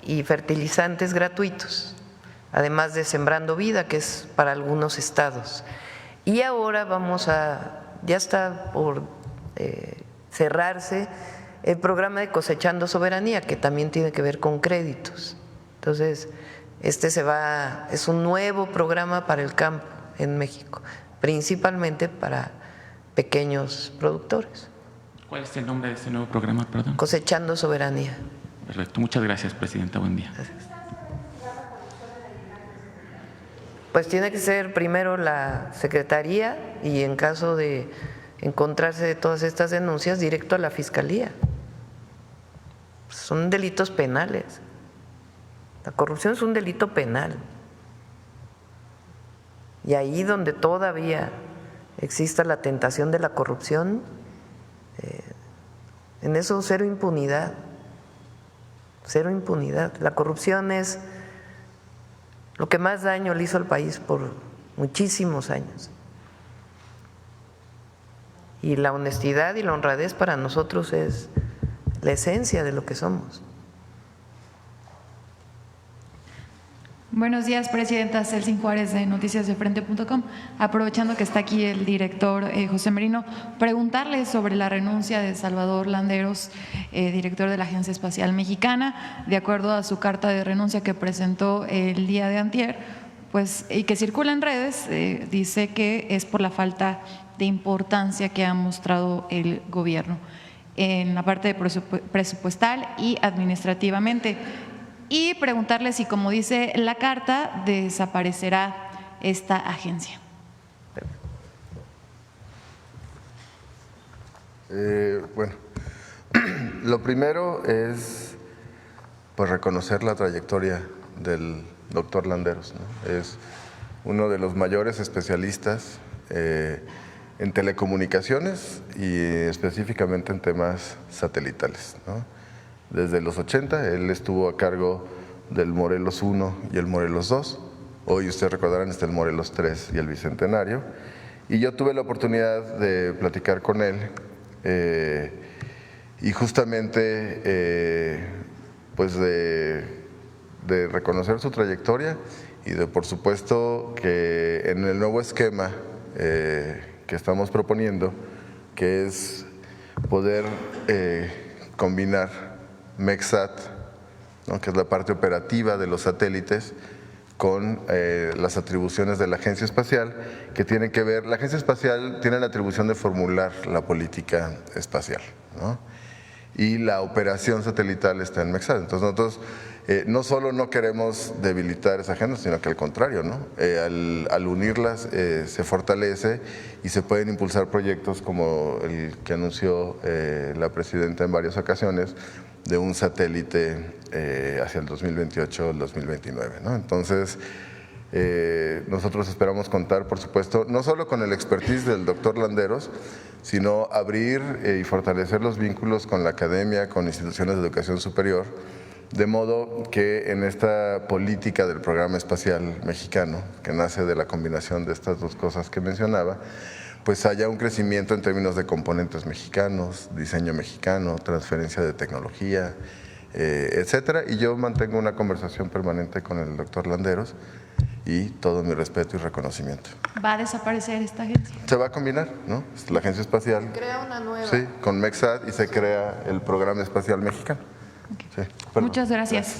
y fertilizantes gratuitos, además de Sembrando Vida, que es para algunos estados. Y ahora ya está por cerrarse el programa de Cosechando Soberanía, que también tiene que ver con créditos. Entonces, es un nuevo programa para el campo en México, principalmente para pequeños productores. ¿Cuál es el nombre de ese nuevo programa, perdón? Cosechando Soberanía. Perfecto. Muchas gracias, Presidenta. Buen día. Gracias. Pues tiene que ser primero la Secretaría y en caso de encontrarse de todas estas denuncias, directo a la Fiscalía. Son delitos penales. La corrupción es un delito penal. Y ahí donde todavía exista la tentación de la corrupción, en eso cero impunidad, cero impunidad. La corrupción es lo que más daño le hizo al país por muchísimos años. Y la honestidad y la honradez para nosotros es la esencia de lo que somos. Buenos días, Presidenta. Celsin Juárez, de noticiasdefrente.com. Aprovechando que está aquí el director José Merino, preguntarle sobre la renuncia de Salvador Landeros, director de la Agencia Espacial Mexicana. De acuerdo a su carta de renuncia que presentó el día de antier, pues, y que circula en redes, dice que es por la falta de importancia que ha mostrado el gobierno en la parte presupuestal y administrativamente. Y preguntarle si, como dice la carta, desaparecerá esta agencia. Bueno, lo primero es pues reconocer la trayectoria del doctor Landeros, ¿no? Es uno de los mayores especialistas en telecomunicaciones y específicamente en temas satelitales, ¿no? Desde los 80 él estuvo a cargo del Morelos 1 y el Morelos 2. Hoy ustedes recordarán está el Morelos 3 y el Bicentenario. Y yo tuve la oportunidad de platicar con él y justamente pues de reconocer su trayectoria y de por supuesto que en el nuevo esquema que estamos proponiendo, que es poder combinar MECSAT, ¿no?, que es la parte operativa de los satélites, con las atribuciones de la Agencia Espacial, que tienen que ver, la Agencia Espacial tiene la atribución de formular la política espacial, ¿no? Y la operación satelital está en MECSAT. Entonces nosotros no solo no queremos debilitar esa agenda, sino que al contrario, ¿no? Al unirlas se fortalece y se pueden impulsar proyectos como el que anunció la presidenta en varias ocasiones, de un satélite hacia el 2028 o el 2029, ¿no? Entonces, nosotros esperamos contar, por supuesto, no solo con el expertise del doctor Landeros, sino abrir y fortalecer los vínculos con la academia, con instituciones de educación superior, de modo que en esta política del programa espacial mexicano, que nace de la combinación de estas dos cosas que mencionaba, pues haya un crecimiento en términos de componentes mexicanos, diseño mexicano, transferencia de tecnología, etcétera. Y yo mantengo una conversación permanente con el doctor Landeros y todo mi respeto y reconocimiento. ¿Va a desaparecer esta agencia? Se va a combinar, ¿no? La Agencia Espacial. Crea una nueva. Sí, con MECSAT y se crea el Programa Espacial Mexicano. Okay. Sí, muchas gracias.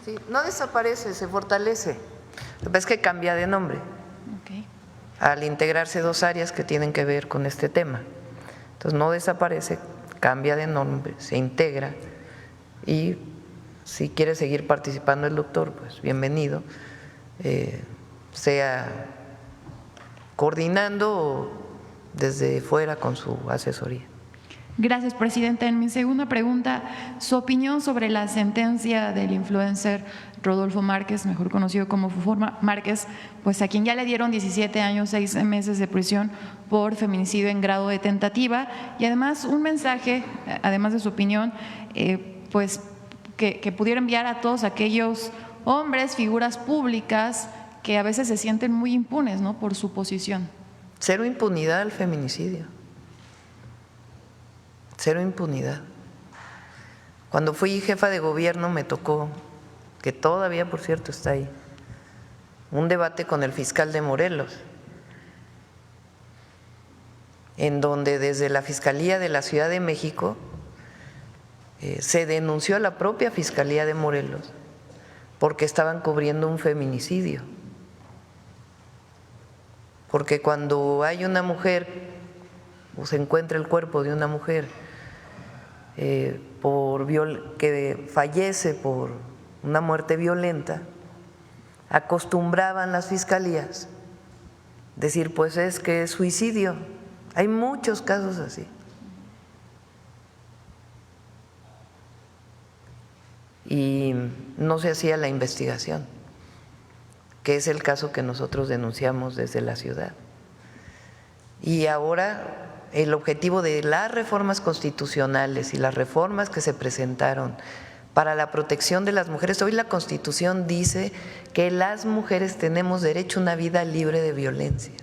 Sí, no desaparece, se fortalece. Lo que pasa es que cambia de nombre. Okay. Al integrarse dos áreas que tienen que ver con este tema. Entonces no desaparece, cambia de nombre, se integra y si quiere seguir participando el doctor, pues bienvenido, sea coordinando o desde fuera con su asesoría. Gracias, Presidenta. En mi segunda pregunta, su opinión sobre la sentencia del influencer Rodolfo Márquez, mejor conocido como Fufo Márquez, pues a quien ya le dieron 17 años, 6 meses de prisión por feminicidio en grado de tentativa, y además un mensaje, además de su opinión, pues que pudiera enviar a todos aquellos hombres, figuras públicas que a veces se sienten muy impunes, ¿no?, por su posición. Cero impunidad al feminicidio. Cero impunidad. Cuando fui jefa de gobierno me tocó, que todavía por cierto está ahí, un debate con el fiscal de Morelos, en donde desde la Fiscalía de la Ciudad de México se denunció a la propia Fiscalía de Morelos porque estaban cubriendo un feminicidio. Porque cuando hay una mujer o se encuentra el cuerpo de una mujer que fallece por una muerte violenta, acostumbraban las fiscalías decir, pues es que es suicidio. Hay muchos casos así. Y no se hacía la investigación. que es el caso que nosotros denunciamos desde la ciudad. Y ahora el objetivo de las reformas constitucionales y las reformas que se presentaron para la protección de las mujeres, hoy la Constitución dice que las mujeres tenemos derecho a una vida libre de violencia.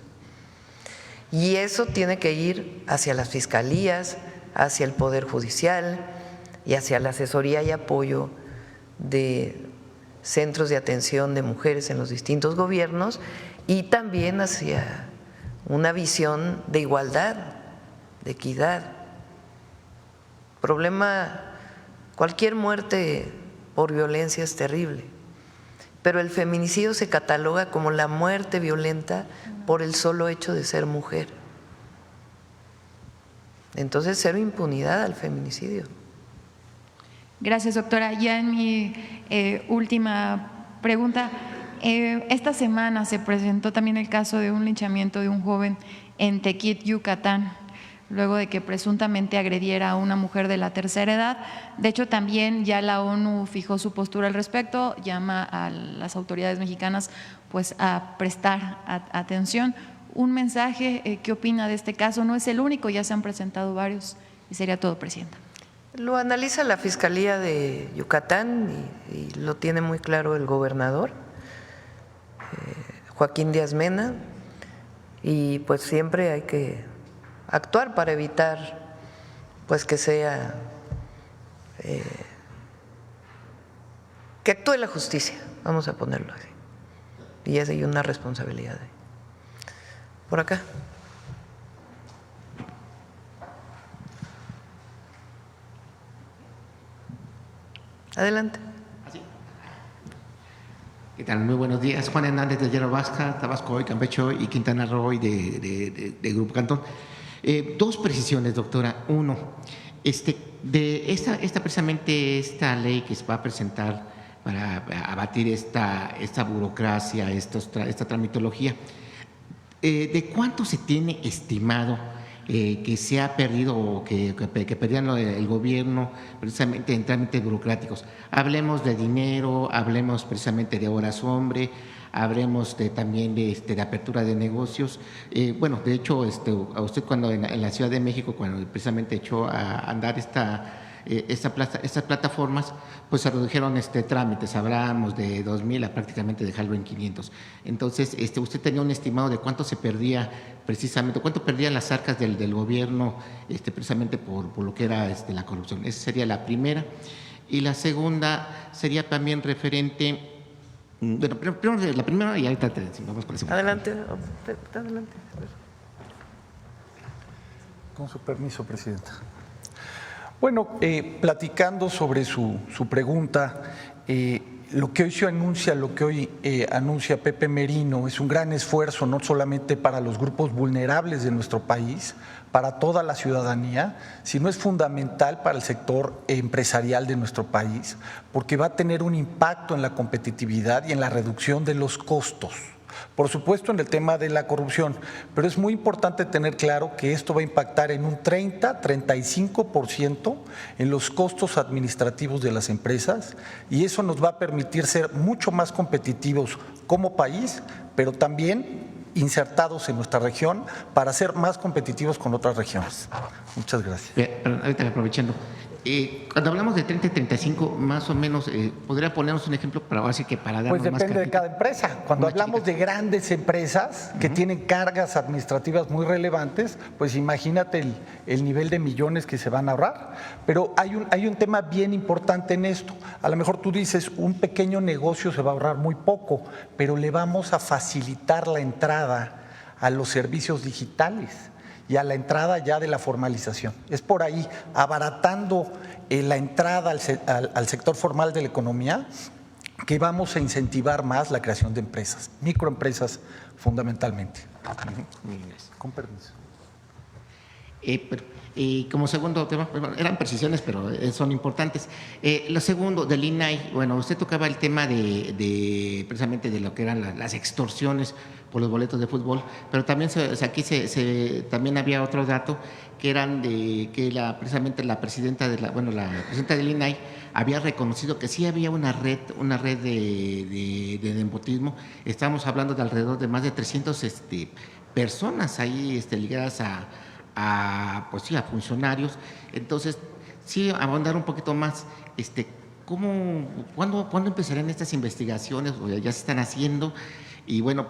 Y eso tiene que ir hacia las fiscalías, hacia el Poder Judicial y hacia la asesoría y apoyo de centros de atención de mujeres en los distintos gobiernos y también hacia una visión de igualdad, de equidad. Cualquier muerte por violencia es terrible, pero el feminicidio se cataloga como la muerte violenta por el solo hecho de ser mujer. Entonces, cero impunidad al feminicidio. Gracias, doctora. Ya en mi última pregunta, esta semana se presentó también el caso de un linchamiento de un joven en Tequit, Yucatán, luego de que presuntamente agrediera a una mujer de la tercera edad. De hecho, también ya la ONU fijó su postura al respecto, llama a las autoridades mexicanas pues a prestar atención. Un mensaje, ¿qué opina de este caso? No es el único, ya se han presentado varios y sería todo, presidenta. Lo analiza la Fiscalía de Yucatán y lo tiene muy claro el gobernador, Joaquín Díaz Mena, y pues siempre hay que actuar para evitar pues que sea que actúe la justicia, vamos a ponerlo así, y esa hay una responsabilidad ahí. Por acá. Adelante. ¿Qué tal? Muy buenos días. Juan Hernández de Hierro Vasca, Tabasco Hoy, Campeche y Quintana Roo de Grupo Cantón. Dos precisiones, doctora. Uno, precisamente esta ley que se va a presentar para abatir esta burocracia, esta tramitología, ¿de cuánto se tiene estimado que se ha perdido o que perdían el gobierno precisamente en trámites burocráticos? Hablemos de dinero, hablemos precisamente de horas hombre, hablemos también de apertura de negocios. Bueno, de hecho, a usted cuando en la Ciudad de México, cuando precisamente echó a andar estas plataformas, pues se redujeron trámites, hablamos de 2,000 a prácticamente dejarlo en 500. Entonces, usted tenía un estimado de cuánto se perdía precisamente, cuánto perdían las arcas del gobierno precisamente por lo que era la corrupción. Esa sería la primera. Y la segunda sería también referente. Bueno, primero la primera y ahorita vamos con la segunda. Adelante. Con su permiso, presidenta. Bueno, platicando sobre su pregunta, lo que hoy anuncia Pepe Merino es un gran esfuerzo no solamente para los grupos vulnerables de nuestro país, para toda la ciudadanía, sino es fundamental para el sector empresarial de nuestro país, porque va a tener un impacto en la competitividad y en la reducción de los costos. Por supuesto en el tema de la corrupción, pero es muy importante tener claro que esto va a impactar en un 30-35% en los costos administrativos de las empresas y eso nos va a permitir ser mucho más competitivos como país, pero también insertados en nuestra región para ser más competitivos con otras regiones. Muchas gracias. Ahorita aprovechando. Cuando hablamos de 30 y 35, más o menos, ¿podría ponernos un ejemplo para darnos pues depende más de cada empresa. Cuando hablamos de grandes empresas que tienen cargas administrativas muy relevantes, pues imagínate el nivel de millones que se van a ahorrar. Pero hay un tema bien importante en esto. A lo mejor tú dices, un pequeño negocio se va a ahorrar muy poco, pero le vamos a facilitar la entrada a los servicios digitales y a la entrada ya de la formalización. Es por ahí, abaratando la entrada al sector formal de la economía, que vamos a incentivar más la creación de empresas, microempresas fundamentalmente. Muy bien. Con permiso. Como segundo tema, bueno, eran precisiones, pero son importantes. Lo segundo, del INAI, bueno, usted tocaba el tema precisamente de lo que eran las extorsiones por los boletos de fútbol, pero también aquí también había otro dato que eran de que precisamente la presidenta la presidenta del INAI había reconocido que sí había una red de nepotismo. Estamos hablando de alrededor de más de 300 personas ahí ligadas a funcionarios. Entonces, sí, abundar un poquito más, ¿cuándo empezarán estas investigaciones? O ya se están haciendo, y bueno,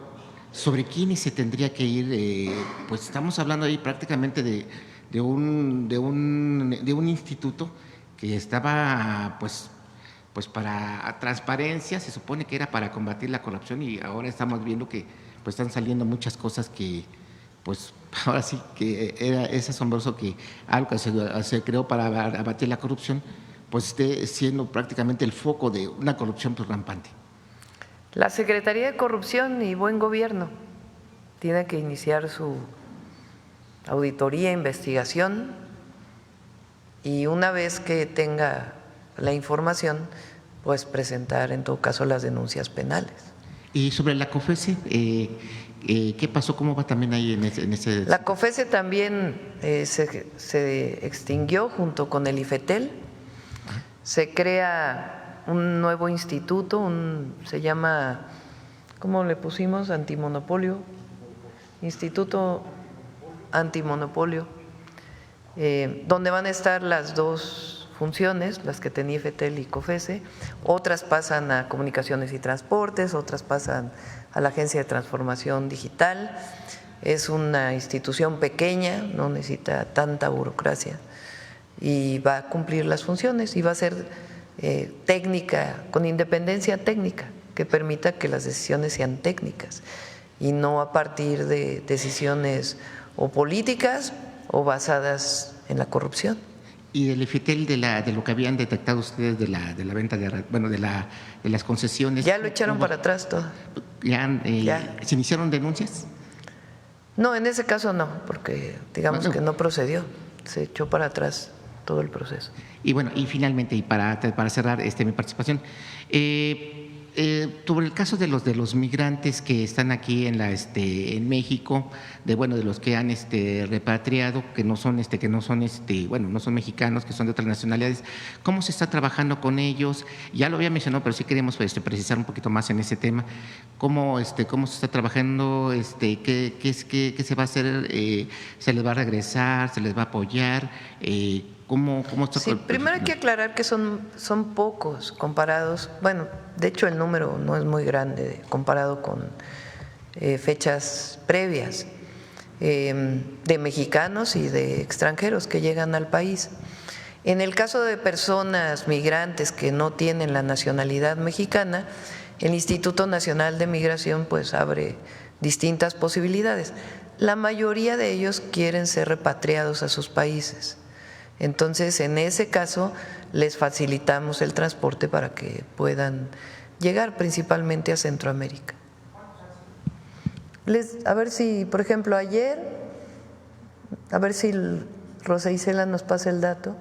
¿sobre quiénes se tendría que ir? Pues estamos hablando ahí prácticamente de un instituto que estaba pues para transparencia, se supone que era para combatir la corrupción, y ahora estamos viendo que pues están saliendo muchas cosas que pues ahora sí que es asombroso que algo que se creó para abatir la corrupción pues esté siendo prácticamente el foco de una corrupción pues rampante. La Secretaría de Corrupción y Buen Gobierno tiene que iniciar su auditoría, investigación, y una vez que tenga la información, pues presentar en todo caso las denuncias penales. Y sobre la COFESE, ¿qué pasó? ¿Cómo va también ahí en ese? La COFESE también se extinguió junto con el IFETEL. Se crea un nuevo instituto, se llama, ¿cómo le pusimos? Antimonopolio, Instituto Antimonopolio, donde van a estar las dos funciones, las que tenía IFETEL y COFESE. Otras pasan a Comunicaciones y Transportes, otras pasan a la Agencia de Transformación Digital. Es una institución pequeña, no necesita tanta burocracia, y va a cumplir las funciones, y va a ser técnica, con independencia técnica, que permita que las decisiones sean técnicas y no a partir de decisiones o políticas o basadas en la corrupción. Y del IFETEL, de lo que habían detectado ustedes de la venta de las concesiones. Ya lo echaron para atrás todo. ¿Se iniciaron denuncias? No, en ese caso no, porque digamos que no procedió, se echó para atrás todo el proceso. Y bueno, y finalmente, y para cerrar mi participación, sobre el caso de los migrantes que están aquí en México, de los que han repatriado, que no son no son mexicanos, que son de otras nacionalidades, ¿cómo se está trabajando con ellos? Ya lo había mencionado, pero sí queremos precisar un poquito más en ese tema. ¿Cómo se está trabajando? ¿Qué se va a hacer? ¿Se les va a regresar? ¿Se les va a apoyar? ¿Cómo está? Sí, primero hay que aclarar que son pocos comparados, de hecho el número no es muy grande comparado con fechas previas, de mexicanos y de extranjeros que llegan al país. En el caso de personas migrantes que no tienen la nacionalidad mexicana, el Instituto Nacional de Migración pues abre distintas posibilidades. La mayoría de ellos quieren ser repatriados a sus países. Entonces, en ese caso, les facilitamos el transporte para que puedan llegar principalmente a Centroamérica. A ver si, por ejemplo, ayer, a ver si Rosa Isela nos pasa el dato.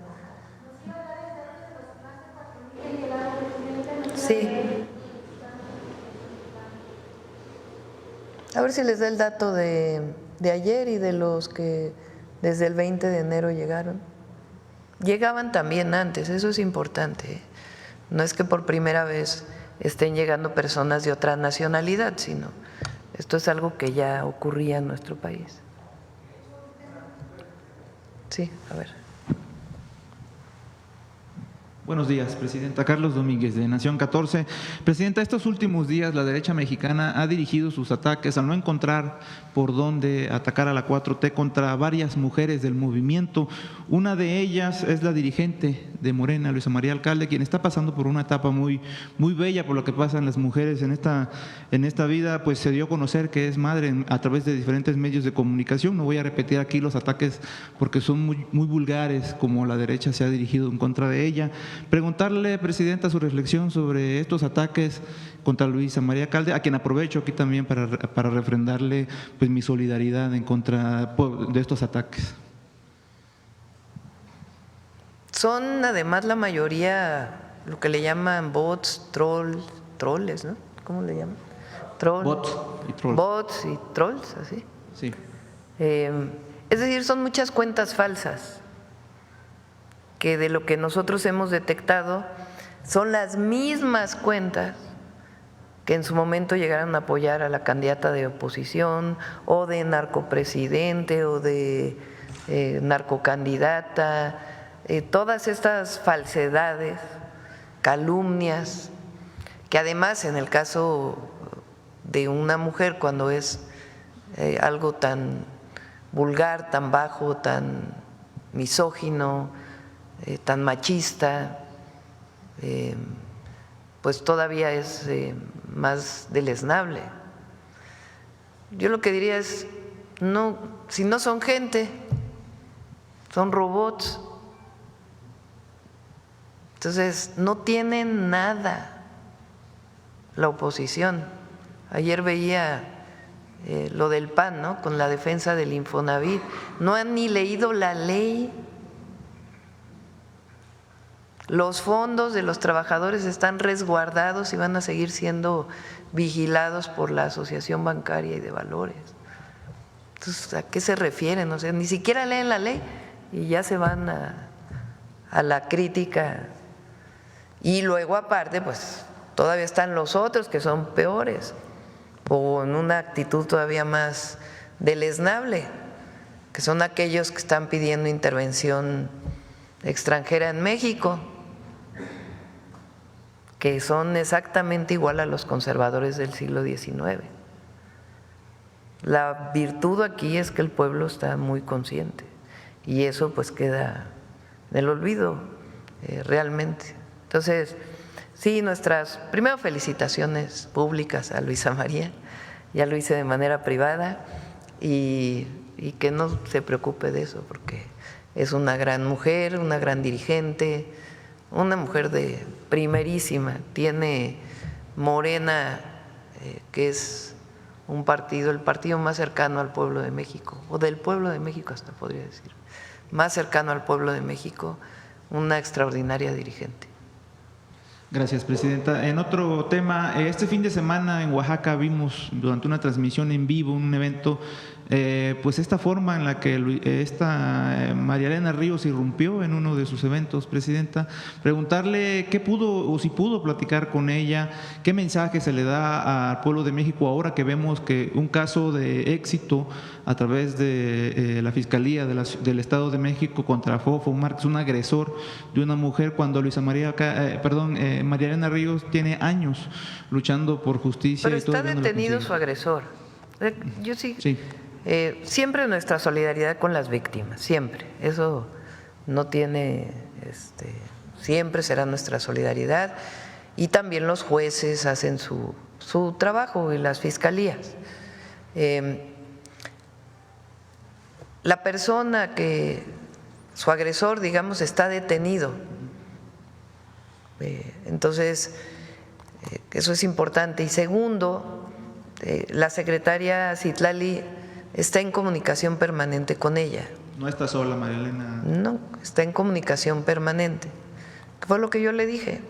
Sí. A ver si les da el dato de ayer y de los que desde el 20 de enero llegaron. Llegaban también antes, eso es importante. No es que por primera vez estén llegando personas de otra nacionalidad, sino esto es algo que ya ocurría en nuestro país. Sí, a ver. Buenos días, Presidenta. Carlos Domínguez, de Nación 14. Presidenta, estos últimos días la derecha mexicana ha dirigido sus ataques al no encontrar por dónde atacar a la 4T contra varias mujeres del movimiento. Una de ellas es la dirigente de Morena, Luisa María Alcalde, quien está pasando por una etapa muy bella por lo que pasan las mujeres en esta vida. Pues se dio a conocer que es madre a través de diferentes medios de comunicación. No voy a repetir aquí los ataques porque son muy vulgares, como la derecha se ha dirigido en contra de ella. Preguntarle, Presidenta, su reflexión sobre estos ataques contra Luisa María Alcalde, a quien aprovecho aquí también para refrendarle pues mi solidaridad en contra de estos ataques. Son además la mayoría lo que le llaman bots, troles, ¿no? ¿Cómo le llaman? Bots y trolls. Bots y trolls, así. Sí. Es decir, son muchas cuentas falsas que de lo que nosotros hemos detectado son las mismas cuentas que en su momento llegaron a apoyar a la candidata de oposición o de narcopresidente o de narcocandidata, todas estas falsedades, calumnias, que además en el caso de una mujer cuando es algo tan vulgar, tan bajo, tan misógino, tan machista, pues todavía es más deleznable. Yo lo que diría es, no, si no son gente, son robots. Entonces, no tienen nada la oposición. Ayer veía lo del PAN, ¿no? Con la defensa del Infonavit. No han ni leído la ley. Los fondos de los trabajadores están resguardados y van a seguir siendo vigilados por la Asociación Bancaria y de Valores. Entonces, ¿a qué se refieren? O sea, ni siquiera leen la ley y ya se van a la crítica. Y luego, aparte, pues todavía están los otros que son peores o en una actitud todavía más deleznable, que son aquellos que están pidiendo intervención extranjera en México, que son exactamente igual a los conservadores del siglo XIX. La virtud aquí es que el pueblo está muy consciente y eso pues queda en el olvido realmente. Entonces, sí, nuestras primero felicitaciones públicas a Luisa María, ya lo hice de manera privada y que no se preocupe de eso porque es una gran mujer, una gran dirigente, una mujer de primerísima, tiene Morena, que es un partido, el partido más cercano al pueblo de México, o del pueblo de México hasta podría decir, más cercano al pueblo de México, una extraordinaria dirigente. Gracias, presidenta. En otro tema, este fin de semana en Oaxaca vimos durante una transmisión en vivo, un evento, pues esta forma en la que esta María Elena Ríos irrumpió en uno de sus eventos, presidenta. Preguntarle qué pudo o si pudo platicar con ella, qué mensaje se le da al pueblo de México ahora que vemos que un caso de éxito a través de la Fiscalía del Estado de México contra Fofo Márquez, un agresor de una mujer, cuando María Elena Ríos tiene años luchando por justicia. Pero está detenido su agresor. Yo sí. Siempre nuestra solidaridad con las víctimas, siempre. Eso no tiene, siempre será nuestra solidaridad. Y también los jueces hacen su trabajo y las fiscalías. La persona su agresor, digamos, está detenido. Entonces, eso es importante. Y segundo, la secretaria Citlali está en comunicación permanente con ella. ¿No está sola, María Elena? No, está en comunicación permanente. Fue lo que yo le dije,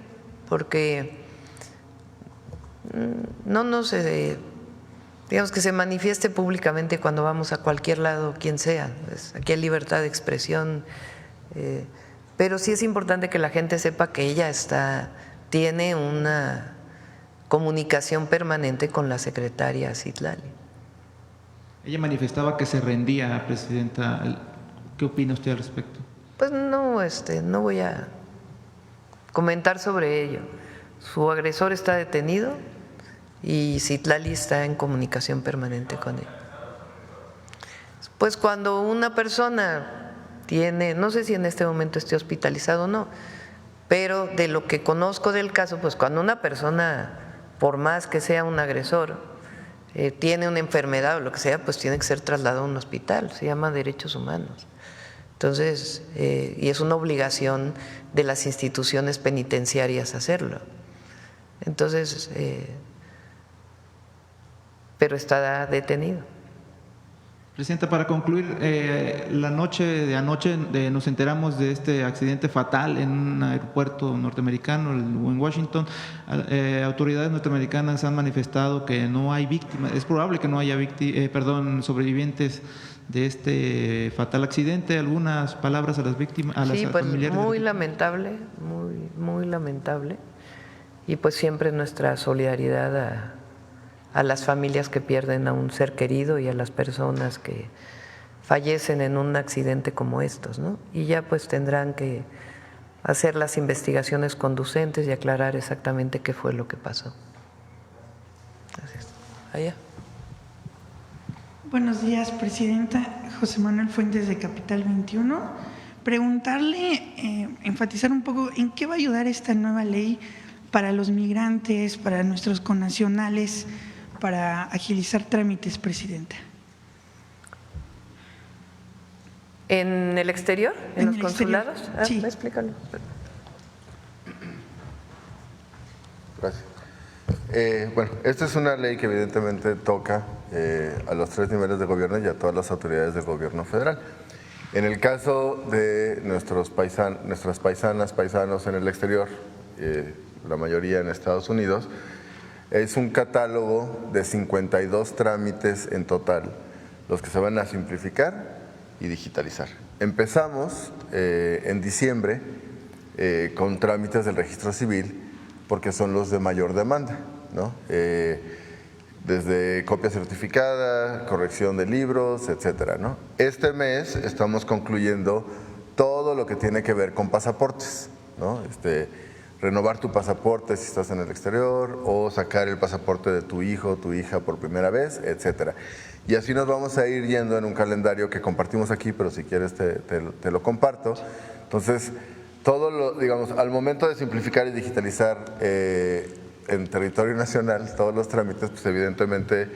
porque no se, digamos que se manifieste públicamente cuando vamos a cualquier lado, quien sea. Aquí hay libertad de expresión, pero sí es importante que la gente sepa que ella tiene una comunicación permanente con la secretaria Citlali. Ella manifestaba que se rendía, presidenta. ¿Qué opina usted al respecto? Pues no voy a comentar sobre ello. Su agresor está detenido y Citlali está en comunicación permanente con él. Pues cuando una persona no sé si en este momento esté hospitalizado o no, pero de lo que conozco del caso, pues cuando una persona, por más que sea un agresor, tiene una enfermedad o lo que sea, pues tiene que ser trasladado a un hospital, se llama derechos humanos. Entonces, y es una obligación de las instituciones penitenciarias hacerlo. Entonces, pero está detenido. Presidenta, para concluir, la noche de anoche nos enteramos de este accidente fatal en un aeropuerto norteamericano, en Washington. Autoridades norteamericanas han manifestado que no hay víctimas, es probable que no haya sobrevivientes de este fatal accidente. ¿Algunas palabras a las víctimas, a las familiares? Muy lamentable, muy lamentable. Y pues siempre nuestra solidaridad a las familias que pierden a un ser querido y a las personas que fallecen en un accidente como estos, ¿no? Y ya pues tendrán que hacer las investigaciones conducentes y aclarar exactamente qué fue lo que pasó. Gracias. Allá. Buenos días, Presidenta. José Manuel Fuentes, de Capital 21. Preguntarle, enfatizar un poco en qué va a ayudar esta nueva ley para los migrantes, para nuestros connacionales, para agilizar trámites, Presidenta. ¿En el exterior? ¿En los consulados? Exterior. Sí. Explícalo. Gracias. Bueno, esta es una ley que evidentemente toca a los 3 niveles de gobierno y a todas las autoridades del gobierno federal. En el caso de nuestras paisanas, paisanos en el exterior, la mayoría en Estados Unidos, es un catálogo de 52 trámites en total, los que se van a simplificar y digitalizar. Empezamos en diciembre con trámites del registro civil, porque son los de mayor demanda, ¿no? Desde copia certificada, corrección de libros, etcétera, ¿no? Este mes estamos concluyendo todo lo que tiene que ver con pasaportes, ¿no? Renovar tu pasaporte si estás en el exterior, o sacar el pasaporte de tu hijo o tu hija por primera vez, etcétera. Y así nos vamos a ir yendo en un calendario que compartimos aquí, pero si quieres te lo comparto. Entonces, digamos, al momento de simplificar y digitalizar en territorio nacional todos los trámites, pues evidentemente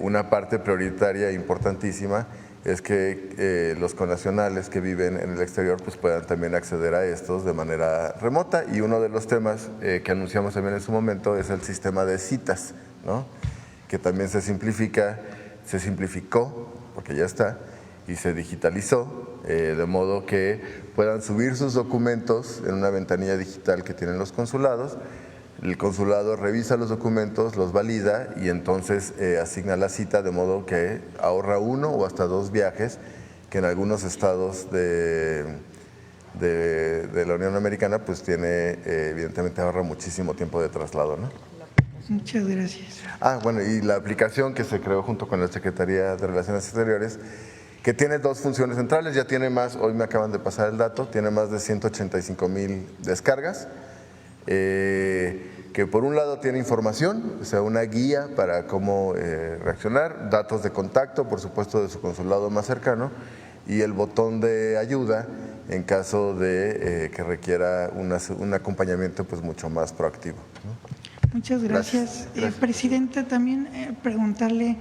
una parte prioritaria e importantísima es que los connacionales que viven en el exterior pues puedan también acceder a estos de manera remota, y uno de los temas que anunciamos también en su momento es el sistema de citas, ¿no? Que también se simplificó, porque ya está, y se digitalizó, de modo que puedan subir sus documentos en una ventanilla digital que tienen los consulados. El consulado revisa los documentos, los valida y entonces asigna la cita, de modo que ahorra 1 o hasta 2 viajes, que en algunos estados de la Unión Americana pues tiene, evidentemente ahorra muchísimo tiempo de traslado, ¿no? Muchas gracias. Bueno, y la aplicación que se creó junto con la Secretaría de Relaciones Exteriores, que tiene 2 funciones centrales, ya tiene más, hoy me acaban de pasar el dato, tiene más de 185,000 descargas, que por un lado tiene información, o sea, una guía para cómo reaccionar, datos de contacto, por supuesto, de su consulado más cercano, y el botón de ayuda en caso de que requiera un acompañamiento pues mucho más proactivo, ¿no? Muchas gracias. Gracias. Presidenta, también preguntarle…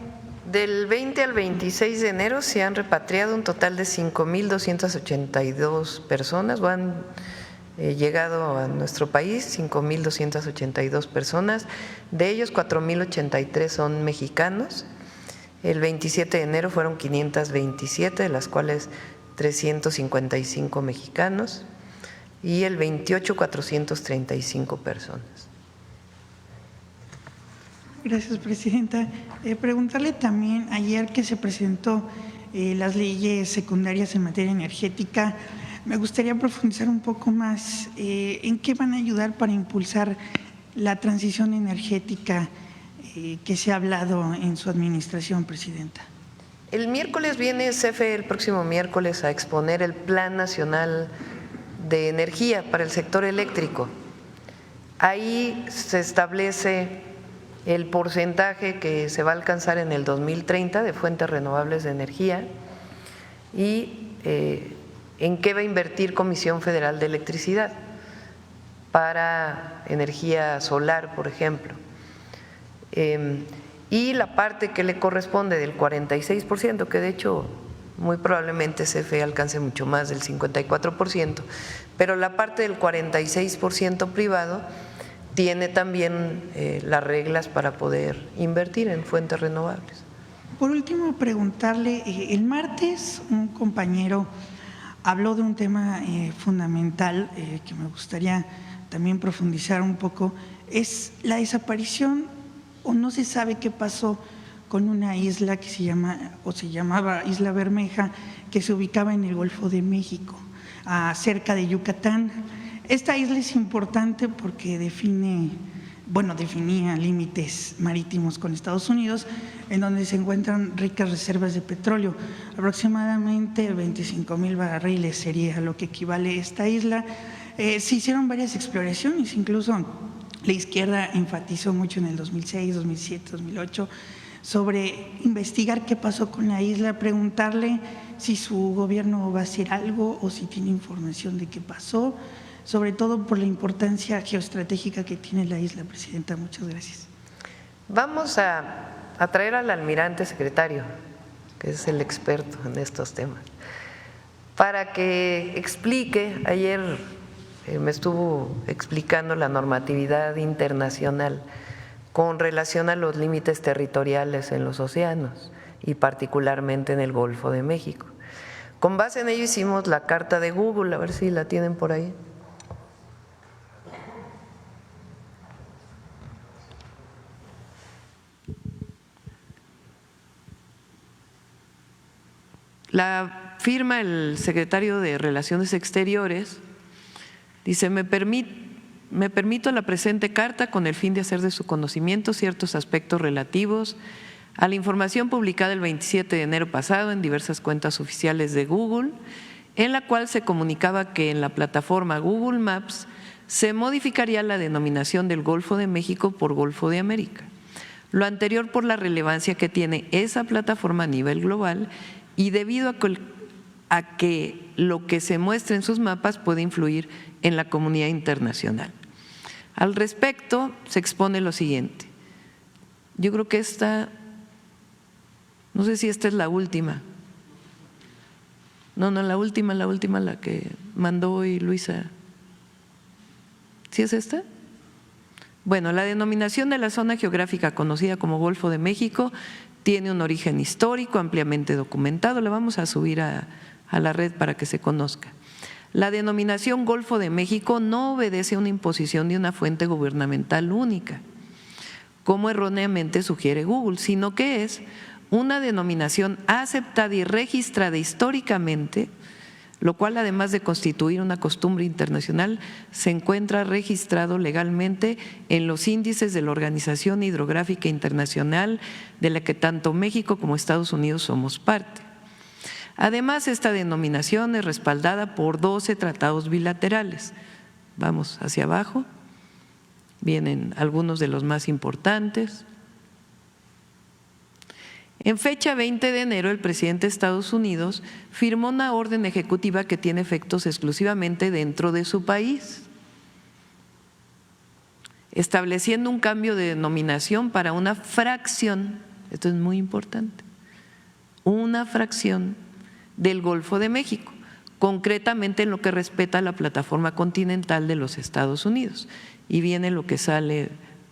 Del 20 al 26 de enero se han repatriado un total de 5,282 personas, o han llegado a nuestro país 5,282 personas, de ellos 4,083 son mexicanos. El 27 de enero fueron 527, de las cuales 355 mexicanos, y el 28 435 personas. Gracias, Presidenta. Preguntarle también, ayer que se presentó las leyes secundarias en materia energética, me gustaría profundizar un poco más en qué van a ayudar para impulsar la transición energética que se ha hablado en su administración, Presidenta. El miércoles viene CFE, el próximo miércoles, a exponer el Plan Nacional de Energía para el sector eléctrico. Ahí se establece el porcentaje que se va a alcanzar en el 2030 de fuentes renovables de energía y en qué va a invertir Comisión Federal de Electricidad para energía solar, por ejemplo. Y la parte que le corresponde del 46%, que de hecho muy probablemente CFE alcance mucho más del 54%, pero la parte del 46% privado tiene también las reglas para poder invertir en fuentes renovables. Por último, preguntarle, el martes un compañero habló de un tema fundamental que me gustaría también profundizar un poco, es la desaparición o no se sabe qué pasó con una isla que se llamaba Isla Bermeja, que se ubicaba en el Golfo de México, cerca de Yucatán. Esta isla es importante porque definía límites marítimos con Estados Unidos, en donde se encuentran ricas reservas de petróleo. Aproximadamente 25,000 barriles sería lo que equivale a esta isla. Se hicieron varias exploraciones, incluso la izquierda enfatizó mucho en el 2006, 2007, 2008 sobre investigar qué pasó con la isla, preguntarle si su gobierno va a hacer algo o si tiene información de qué pasó, sobre todo por la importancia geoestratégica que tiene la isla, Presidenta. Muchas gracias. Vamos a traer al almirante secretario, que es el experto en estos temas, para que explique. Ayer me estuvo explicando la normatividad internacional con relación a los límites territoriales en los océanos y particularmente en el Golfo de México. Con base en ello hicimos la carta de Google, a ver si la tienen por ahí. La firma el secretario de Relaciones Exteriores, dice: me permito la presente carta con el fin de hacer de su conocimiento ciertos aspectos relativos a la información publicada el 27 de enero pasado en diversas cuentas oficiales de Google, en la cual se comunicaba que en la plataforma Google Maps se modificaría la denominación del Golfo de México por Golfo de América. Lo anterior por la relevancia que tiene esa plataforma a nivel global y debido a que lo que se muestra en sus mapas puede influir en la comunidad internacional. Al respecto, se expone lo siguiente. Yo creo que esta, no sé si esta es la última. No, la última, la que mandó hoy Luisa. ¿Sí es esta? Bueno, la denominación de la zona geográfica conocida como Golfo de México tiene un origen histórico ampliamente documentado. La vamos a subir a la red para que se conozca. La denominación Golfo de México no obedece a una imposición de una fuente gubernamental única, como erróneamente sugiere Google, sino que es una denominación aceptada y registrada históricamente, lo cual, además de constituir una costumbre internacional, se encuentra registrado legalmente en los índices de la Organización Hidrográfica Internacional, de la que tanto México como Estados Unidos somos parte. Además, esta denominación es respaldada por 12 tratados bilaterales. Vamos hacia abajo, vienen algunos de los más importantes. En fecha 20 de enero, el presidente de Estados Unidos firmó una orden ejecutiva que tiene efectos exclusivamente dentro de su país, estableciendo un cambio de denominación para una fracción, esto es muy importante, una fracción del Golfo de México, concretamente en lo que respecta a la plataforma continental de los Estados Unidos. Y viene lo que sale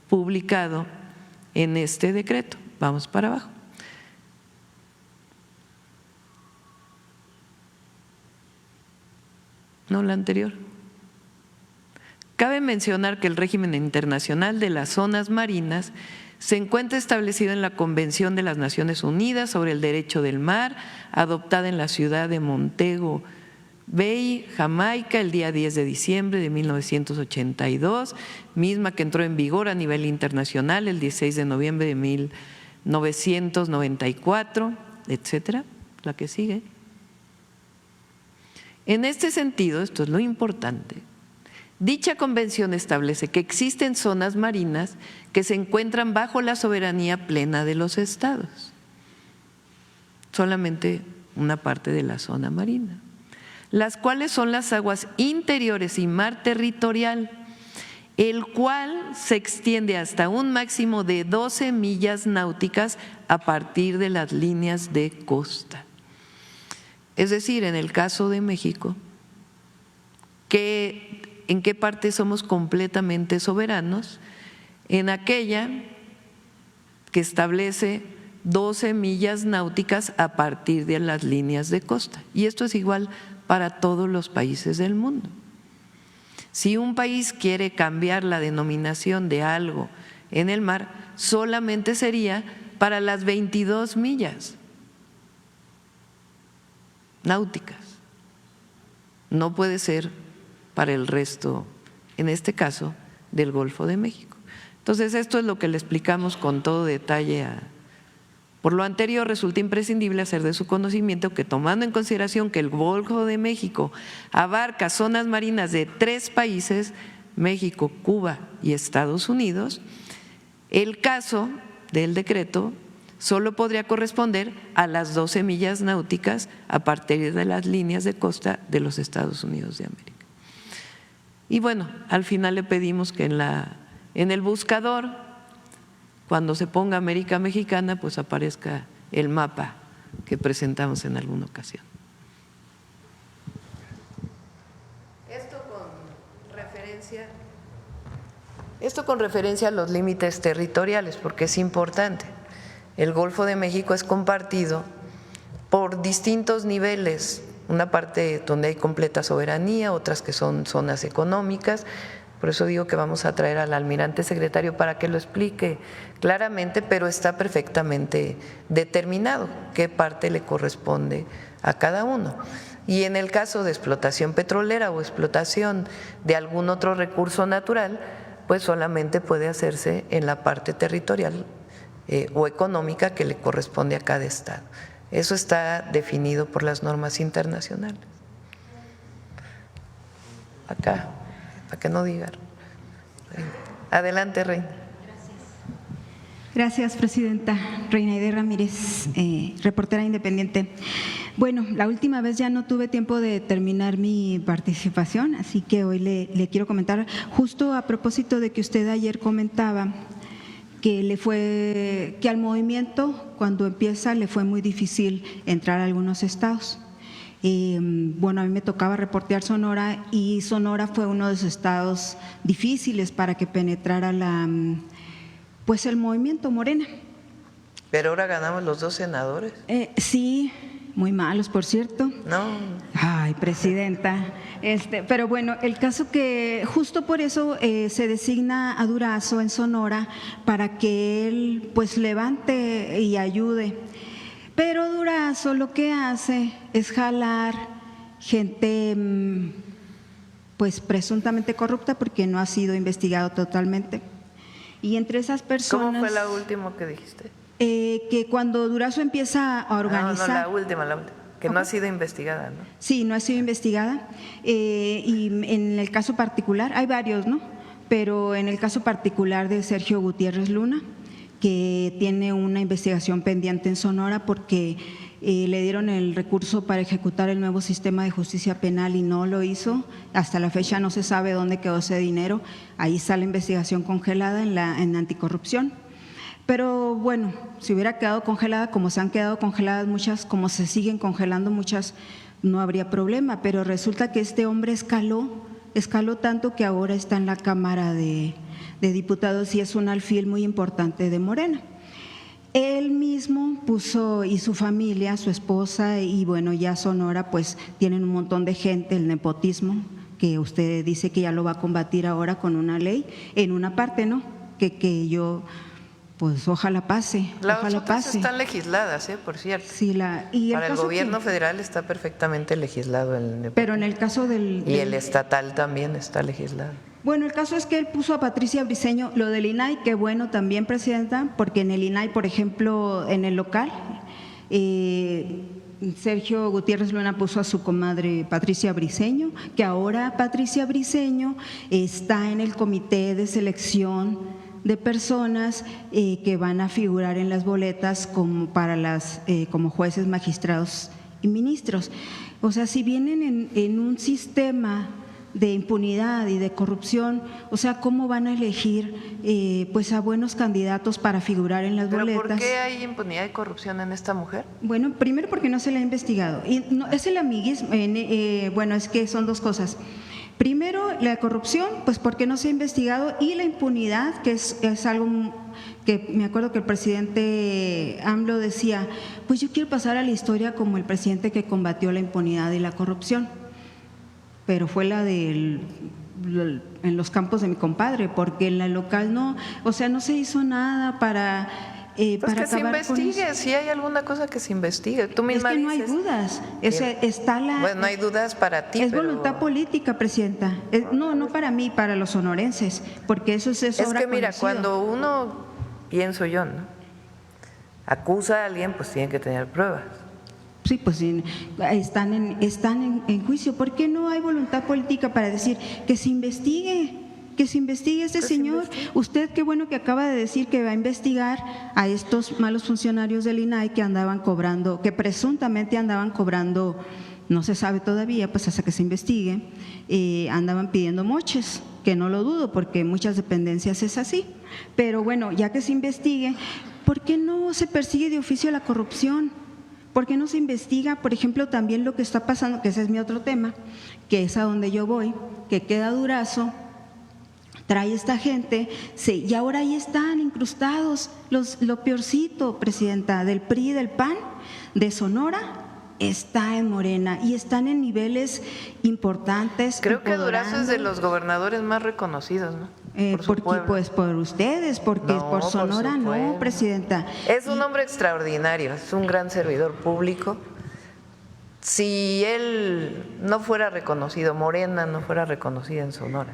publicado en este decreto. Vamos para abajo. No, la anterior. Cabe mencionar que el régimen internacional de las zonas marinas se encuentra establecido en la Convención de las Naciones Unidas sobre el Derecho del Mar, adoptada en la ciudad de Montego Bay, Jamaica, el día 10 de diciembre de 1982, misma que entró en vigor a nivel internacional el 16 de noviembre de 1994, etcétera, la que sigue. En este sentido, esto es lo importante, dicha convención establece que existen zonas marinas que se encuentran bajo la soberanía plena de los estados, solamente una parte de la zona marina, las cuales son las aguas interiores y mar territorial, el cual se extiende hasta un máximo de 12 millas náuticas a partir de las líneas de costa. Es decir, en el caso de México, ¿en qué parte somos completamente soberanos? En aquella que establece 12 millas náuticas a partir de las líneas de costa. Y esto es igual para todos los países del mundo. Si un país quiere cambiar la denominación de algo en el mar, solamente sería para las 22 millas náuticas. No puede ser para el resto, en este caso, del Golfo de México. Entonces, esto es lo que le explicamos con todo detalle. Por lo anterior, resulta imprescindible hacer de su conocimiento que, tomando en consideración que el Golfo de México abarca zonas marinas de 3 países, México, Cuba y Estados Unidos, el caso del decreto solo podría corresponder a las 12 millas náuticas a partir de las líneas de costa de los Estados Unidos de América. Y bueno, al final le pedimos que en el buscador, cuando se ponga América Mexicana, pues aparezca el mapa que presentamos en alguna ocasión. Esto con referencia a los límites territoriales, porque es importante. El Golfo de México es compartido por distintos niveles, una parte donde hay completa soberanía, otras que son zonas económicas. Por eso digo que vamos a traer al almirante secretario para que lo explique claramente, pero está perfectamente determinado qué parte le corresponde a cada uno. Y en el caso de explotación petrolera o explotación de algún otro recurso natural, pues solamente puede hacerse en la parte territorial o económica que le corresponde a cada estado. Eso está definido por las normas internacionales. Acá, para que no digan. Adelante, Reina. Gracias, presidenta. Reinaide Ramírez, reportera independiente. Bueno, la última vez ya no tuve tiempo de terminar mi participación, así que hoy le quiero comentar, justo a propósito de que usted ayer comentaba que al movimiento, cuando empieza, le fue muy difícil entrar a algunos estados. Bueno, a mí me tocaba reportear Sonora y Sonora fue uno de los estados difíciles para que penetrara pues el movimiento Morena. Pero ahora ganamos los 2 senadores. Sí, muy malos, por cierto. No. Ay, presidenta. Pero bueno, el caso que justo por eso se designa a Durazo en Sonora para que él pues levante y ayude. Pero Durazo lo que hace es jalar gente pues presuntamente corrupta porque no ha sido investigado totalmente. Y entre esas personas… ¿Cómo fue la última que dijiste? Que cuando Durazo empieza a organizar… No, la última, que no ha sido investigada, ¿no? Sí, no ha sido investigada. Y en el caso particular, hay varios, ¿no? Pero en el caso particular de Sergio Gutiérrez Luna, que tiene una investigación pendiente en Sonora porque le dieron el recurso para ejecutar el nuevo sistema de justicia penal y no lo hizo. Hasta la fecha no se sabe dónde quedó ese dinero. Ahí está la investigación congelada en anticorrupción. Pero bueno, si hubiera quedado congelada, como se han quedado congeladas muchas, como se siguen congelando muchas, no habría problema. Pero resulta que este hombre escaló tanto que ahora está en la Cámara de Diputados y es un alfil muy importante de Morena. Él mismo puso, y su familia, su esposa y bueno, ya Sonora pues tienen un montón de gente, el nepotismo, que usted dice que ya lo va a combatir ahora con una ley, en una parte, ¿no? Que yo… Pues ojalá pase. Las ojalá otras pase. Están legisladas, por cierto. Sí, para el gobierno federal está perfectamente legislado el… Pero en el caso y el estatal también está legislado. Bueno, el caso es que él puso a Patricia Briceño, lo del INAI, que bueno también, presidenta, porque en el INAI, por ejemplo, en el local, Sergio Gutiérrez Luna puso a su comadre Patricia Briceño, que ahora Patricia Briceño está en el comité de selección de personas que van a figurar en las boletas como como jueces, magistrados y ministros. O sea, si vienen en un sistema de impunidad y de corrupción, o sea, ¿cómo van a elegir pues a buenos candidatos para figurar en las boletas? ¿Pero por qué hay impunidad y corrupción en esta mujer? Bueno, primero porque no se le ha investigado. Y no, es el amiguismo, bueno, es que son dos cosas. Primero, la corrupción, pues porque no se ha investigado, y la impunidad, que es algo que me acuerdo que el presidente AMLO decía, pues yo quiero pasar a la historia como el presidente que combatió la impunidad y la corrupción, pero fue en los campos de mi compadre, porque en la local no, o sea, no se hizo nada para Pues que se acabar con investigue, eso. si hay alguna cosa que se investigue. Tú misma Es que no hay dices dudas, que- está la… Bueno, no hay dudas para ti, Es pero voluntad política, presidenta. No para mí, para los sonorenses, porque eso es es obra que mira, conocida. cuando uno, pienso yo, ¿no?, acusa a alguien, pues tiene que tener pruebas. Sí, pues sí, están en juicio. ¿Por qué no hay voluntad política para decir que se investigue? Que se investigue este señor. Usted, qué bueno que acaba de decir que va a investigar a estos malos funcionarios del INAI que andaban cobrando, que presuntamente andaban cobrando, no se sabe todavía, pues hasta que se investigue, andaban pidiendo moches, que no lo dudo porque en muchas dependencias es así. Pero bueno, ya que se investigue, ¿por qué no se persigue de oficio la corrupción? ¿Por qué no se investiga, por ejemplo, también lo que está pasando, que ese es mi otro tema, que es a donde yo voy, que queda Durazo, trae esta gente, y ahora ahí están incrustados lo peorcito, presidenta, del PRI, del PAN, de Sonora, está en Morena y están en niveles importantes. Creo que Durazo es de los gobernadores más reconocidos, ¿no? Por su pueblo. Pues por ustedes, porque No, por Sonora por su no, pueblo. presidenta. Es un hombre extraordinario, es un gran servidor público. Si él no fuera reconocido, Morena no fuera reconocida en Sonora,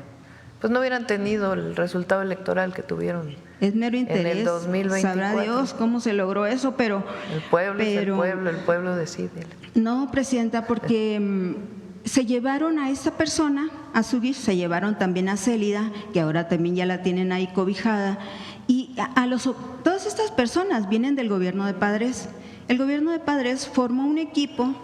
pues no hubieran tenido el resultado electoral que tuvieron. Es mero interés. En el 2024. Sabrá Dios cómo se logró eso, pero… El pueblo es el pueblo decide. No, presidenta, porque se llevaron a esta persona, a Zugich, se llevaron también a Célida, que ahora también ya la tienen ahí cobijada, y todas estas personas vienen del gobierno de Padres. El gobierno de Padres formó un equipo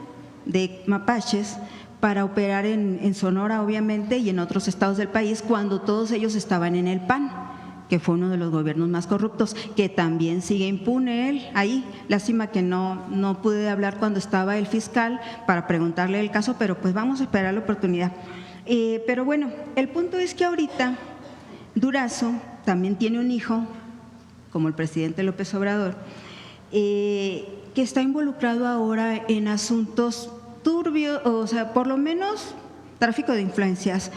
de mapaches para operar en Sonora, obviamente, y en otros estados del país, cuando todos ellos estaban en el PAN, que fue uno de los gobiernos más corruptos, que también sigue impune él ahí. Lástima que no pude hablar cuando estaba el fiscal para preguntarle el caso, pero pues vamos a esperar la oportunidad. Pero bueno, el punto es que ahorita Durazo también tiene un hijo, como el presidente López Obrador, que está involucrado ahora en asuntos turbios, o sea, por lo menos tráfico de influencias,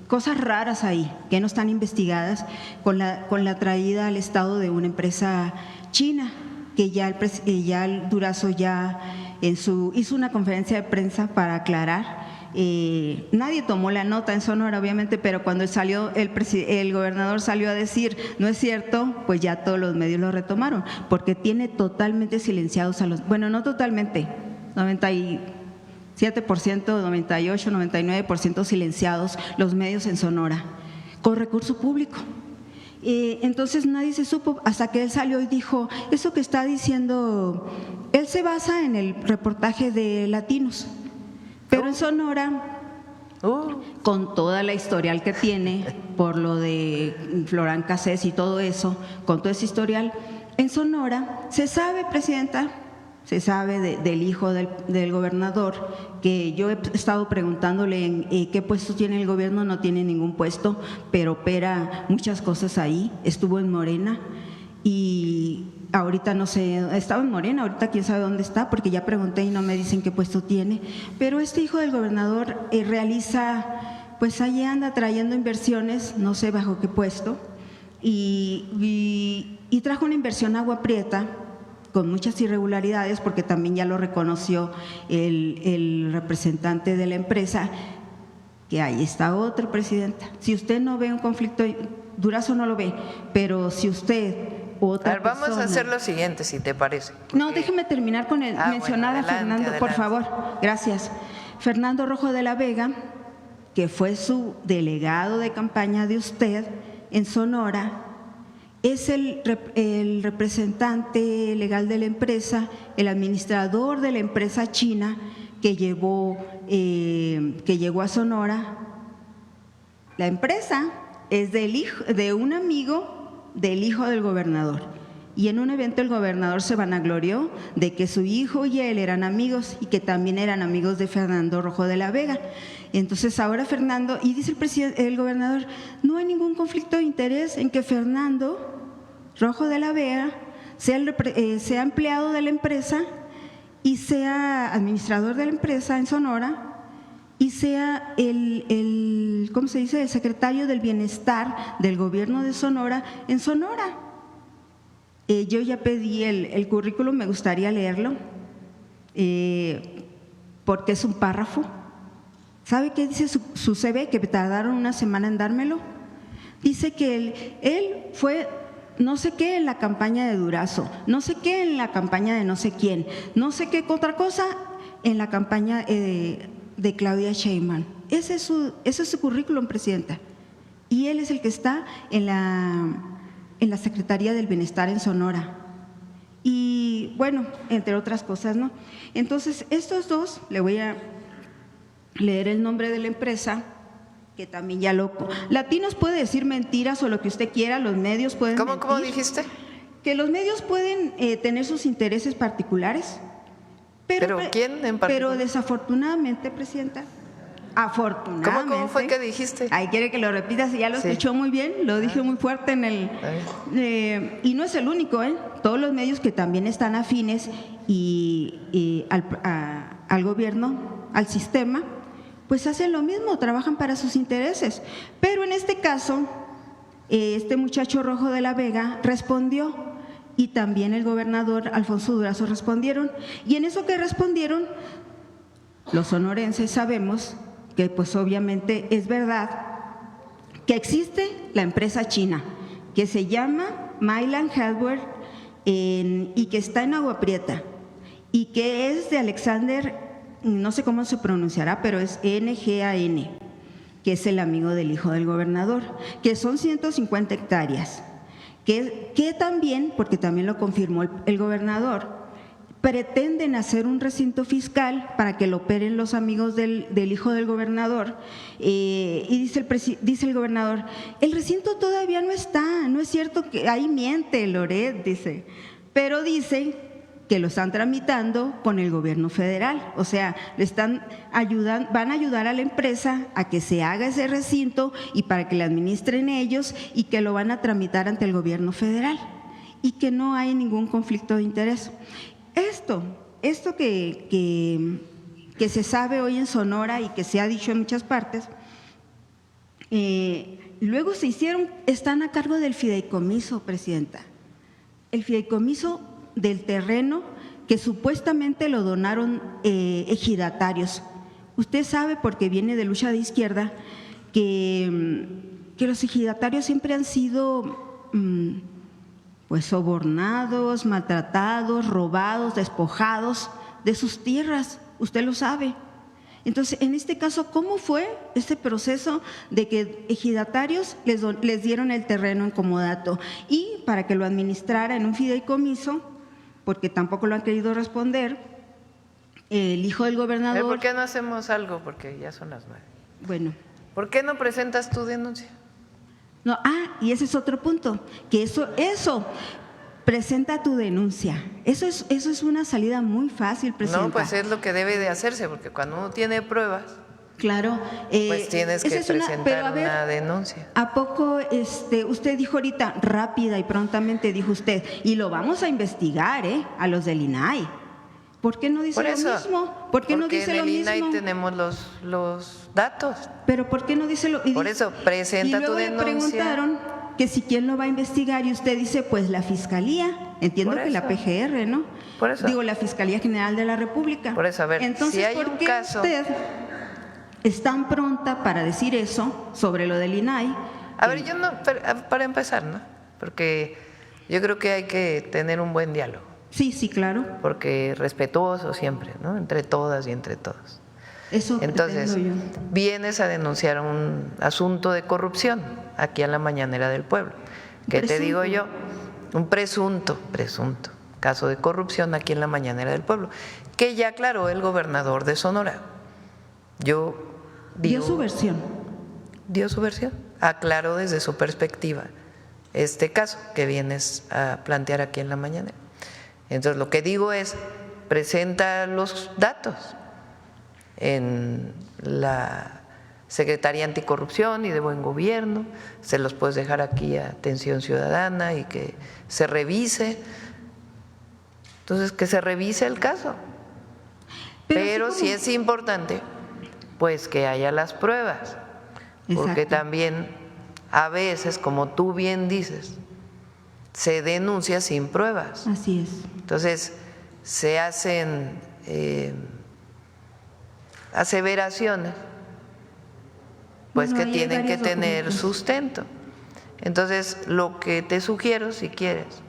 cosas raras ahí que no están investigadas, con la traída al Estado de una empresa china, que ya el Durazo ya hizo una conferencia de prensa para aclarar. Nadie tomó la nota en Sonora, obviamente, pero cuando el gobernador salió a decir no es cierto, pues ya todos los medios lo retomaron, porque tiene totalmente silenciados bueno, no totalmente, 97%, 98%, 99% silenciados los medios en Sonora, con recurso público. Entonces nadie se supo hasta que él salió y dijo, eso que está diciendo, él se basa en el reportaje de Latinos, pero en Sonora, con toda la historial que tiene, por lo de Florán Cassés y todo eso, con todo ese historial, en Sonora se sabe, presidenta, se sabe del hijo del gobernador, que yo he estado preguntándole en qué puesto tiene el gobierno, no tiene ningún puesto, pero opera muchas cosas ahí, estuvo en Morena y ahorita no sé, estaba en Morena, ahorita quién sabe dónde está, porque ya pregunté y no me dicen qué puesto tiene, pero este hijo del gobernador realiza, pues ahí anda trayendo inversiones, no sé bajo qué puesto, y trajo una inversión a Agua Prieta, con muchas irregularidades, porque también ya lo reconoció el representante de la empresa, que ahí está otra, presidenta. Si usted no ve un conflicto, Durazo no lo ve, pero si usted Vamos a hacer lo siguiente, si te parece. No, déjeme terminar con mencionar a Fernando, por favor. Gracias. Fernando Rojo de la Vega, que fue su delegado de campaña de usted en Sonora, es el representante legal de la empresa, el administrador de la empresa china que llegó a Sonora. La empresa es de un amigo del hijo del gobernador Y en un evento el gobernador se vanaglorió de que su hijo y él eran amigos y que también eran amigos de Fernando Rojo de la Vega. Entonces ahora Fernando, y dice el gobernador, no hay ningún conflicto de interés en que Fernando Rojo de la Vega sea empleado de la empresa y sea administrador de la empresa en Sonora y sea ¿cómo se dice?, el secretario del bienestar del gobierno de Sonora en Sonora. Yo ya pedí el currículum, me gustaría leerlo, porque es un párrafo. ¿Sabe qué dice su CV? Que tardaron una semana en dármelo. Dice que él fue no sé qué en la campaña de Durazo, no sé qué en la campaña de no sé quién, no sé qué otra cosa en la campaña de Claudia Sheinbaum. Ese es su currículum, presidenta. Y él es el que está en la Secretaría del Bienestar en Sonora. Y bueno, entre otras cosas, ¿no? Entonces, estos dos, le voy a leer el nombre de la empresa, que también ya loco. Latinos puede decir mentiras o lo que usted quiera, los medios pueden mentir. ¿Cómo dijiste? Que los medios pueden tener sus intereses particulares. ¿Pero quién en particular? Pero desafortunadamente, presidenta, afortunadamente. ¿Cómo fue que dijiste? Ahí quiere que lo repita, si ya lo escuchó muy bien, lo dije muy fuerte en el… y no es el único, todos los medios que también están afines al gobierno, al sistema, pues hacen lo mismo, trabajan para sus intereses. Pero en este caso, este muchacho Rojo de la Vega respondió y también el gobernador Alfonso Durazo respondieron. Y en eso que respondieron, los sonorenses sabemos que pues obviamente es verdad que existe la empresa china que se llama Mylan Hardware y que está en Agua Prieta y que es de Alexander, no sé cómo se pronunciará, pero es NGAN, que es el amigo del hijo del gobernador, que son 150 hectáreas, que también, porque también lo confirmó el gobernador, pretenden hacer un recinto fiscal para que lo operen los amigos del hijo del gobernador. Y dice el gobernador, el recinto todavía no está, no es cierto, que ahí miente Loret, dice, pero dice que lo están tramitando con el gobierno federal, o sea, van a ayudar a la empresa a que se haga ese recinto y para que le administren ellos y que lo van a tramitar ante el gobierno federal y que no hay ningún conflicto de interés. Esto que se sabe hoy en Sonora y que se ha dicho en muchas partes, luego están a cargo del fideicomiso, presidenta, el fideicomiso del terreno que supuestamente lo donaron ejidatarios. Usted sabe, porque viene de lucha de izquierda, que los ejidatarios siempre han sido pues sobornados, maltratados, robados, despojados de sus tierras, usted lo sabe. Entonces, en este caso, ¿cómo fue este proceso de que ejidatarios les dieron el terreno en comodato y para que lo administrara en un fideicomiso, porque tampoco lo han querido responder, el hijo del gobernador… ¿Por qué no hacemos algo? Porque ya son las 9. Bueno. ¿Por qué no presentas tu denuncia? No, y ese es otro punto, que eso, presenta tu denuncia. Eso es una salida muy fácil, presidenta. No, pues es lo que debe de hacerse, porque cuando uno tiene pruebas… Claro. Pues tienes que presentar una denuncia. ¿A poco usted dijo ahorita, rápida y prontamente dijo usted, y lo vamos a investigar, a los del INAI? ¿Por qué no dice lo mismo? ¿Por qué no dice lo mismo? Porque en el INAI tenemos los datos. Pero ¿por qué no dice lo mismo? Por eso, presenta tu denuncia. Y luego le preguntaron que si quién lo va a investigar y usted dice, pues la Fiscalía. Entiendo que la PGR, ¿no? Por eso. Digo, la Fiscalía General de la República. Por eso, a ver, entonces, si hay ¿por qué un caso… usted es tan pronta para decir eso sobre lo del INAI? A ver, yo no, para empezar, ¿no? Porque yo creo que hay que tener un buen diálogo. Sí, claro. Porque respetuoso siempre, ¿no? Entre todas y entre todos. Eso entonces, vienes a denunciar un asunto de corrupción aquí a la Mañanera del Pueblo. ¿Qué te digo yo? Un presunto caso de corrupción aquí en la Mañanera del Pueblo, que ya aclaró el gobernador de Sonora. Dio su versión. Dio su versión, aclaró desde su perspectiva este caso que vienes a plantear aquí en la mañana. Entonces, lo que digo es, presenta los datos en la Secretaría Anticorrupción y de Buen Gobierno, se los puedes dejar aquí a Atención Ciudadana y que se revise. Entonces, que se revise el caso. Pero sí es importante, pues, que haya las pruebas, porque también a veces, como tú bien dices, se denuncia sin pruebas. Así es. Entonces, se hacen aseveraciones, pues, que tienen que tener sustento. Entonces, lo que te sugiero, si quieres,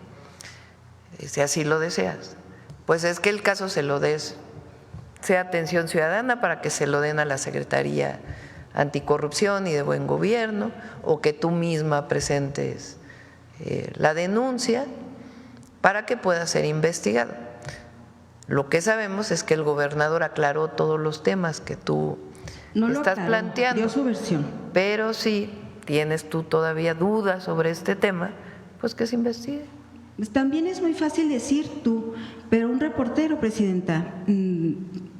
si así lo deseas, pues es que el caso se lo des, sea Atención Ciudadana, para que se lo den a la Secretaría Anticorrupción y de Buen Gobierno, o que tú misma presentes la denuncia para que pueda ser investigado. Lo que sabemos es que el gobernador aclaró todos los temas que tú estás planteando, dio su versión. Pero si tienes tú todavía dudas sobre este tema, pues que se investigue. También es muy fácil decir tú, pero un reportero, Presidenta,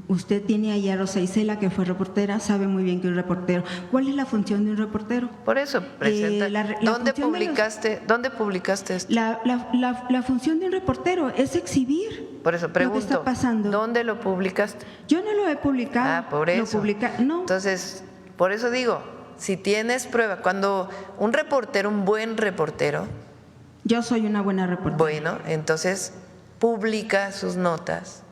usted tiene ahí a Rosa Isela, que fue reportera, sabe muy bien que un reportero. ¿Cuál es la función de un reportero? Por eso, Presidenta, ¿dónde publicaste esto? La función de un reportero es exhibir. Por eso pregunto, lo que está pasando. ¿Dónde lo publicaste? Yo no lo he publicado. Ah, por eso. No. Entonces, por eso digo, si tienes prueba, cuando un reportero, un buen reportero… Yo soy una buena reportera. Bueno, entonces publica sus notas,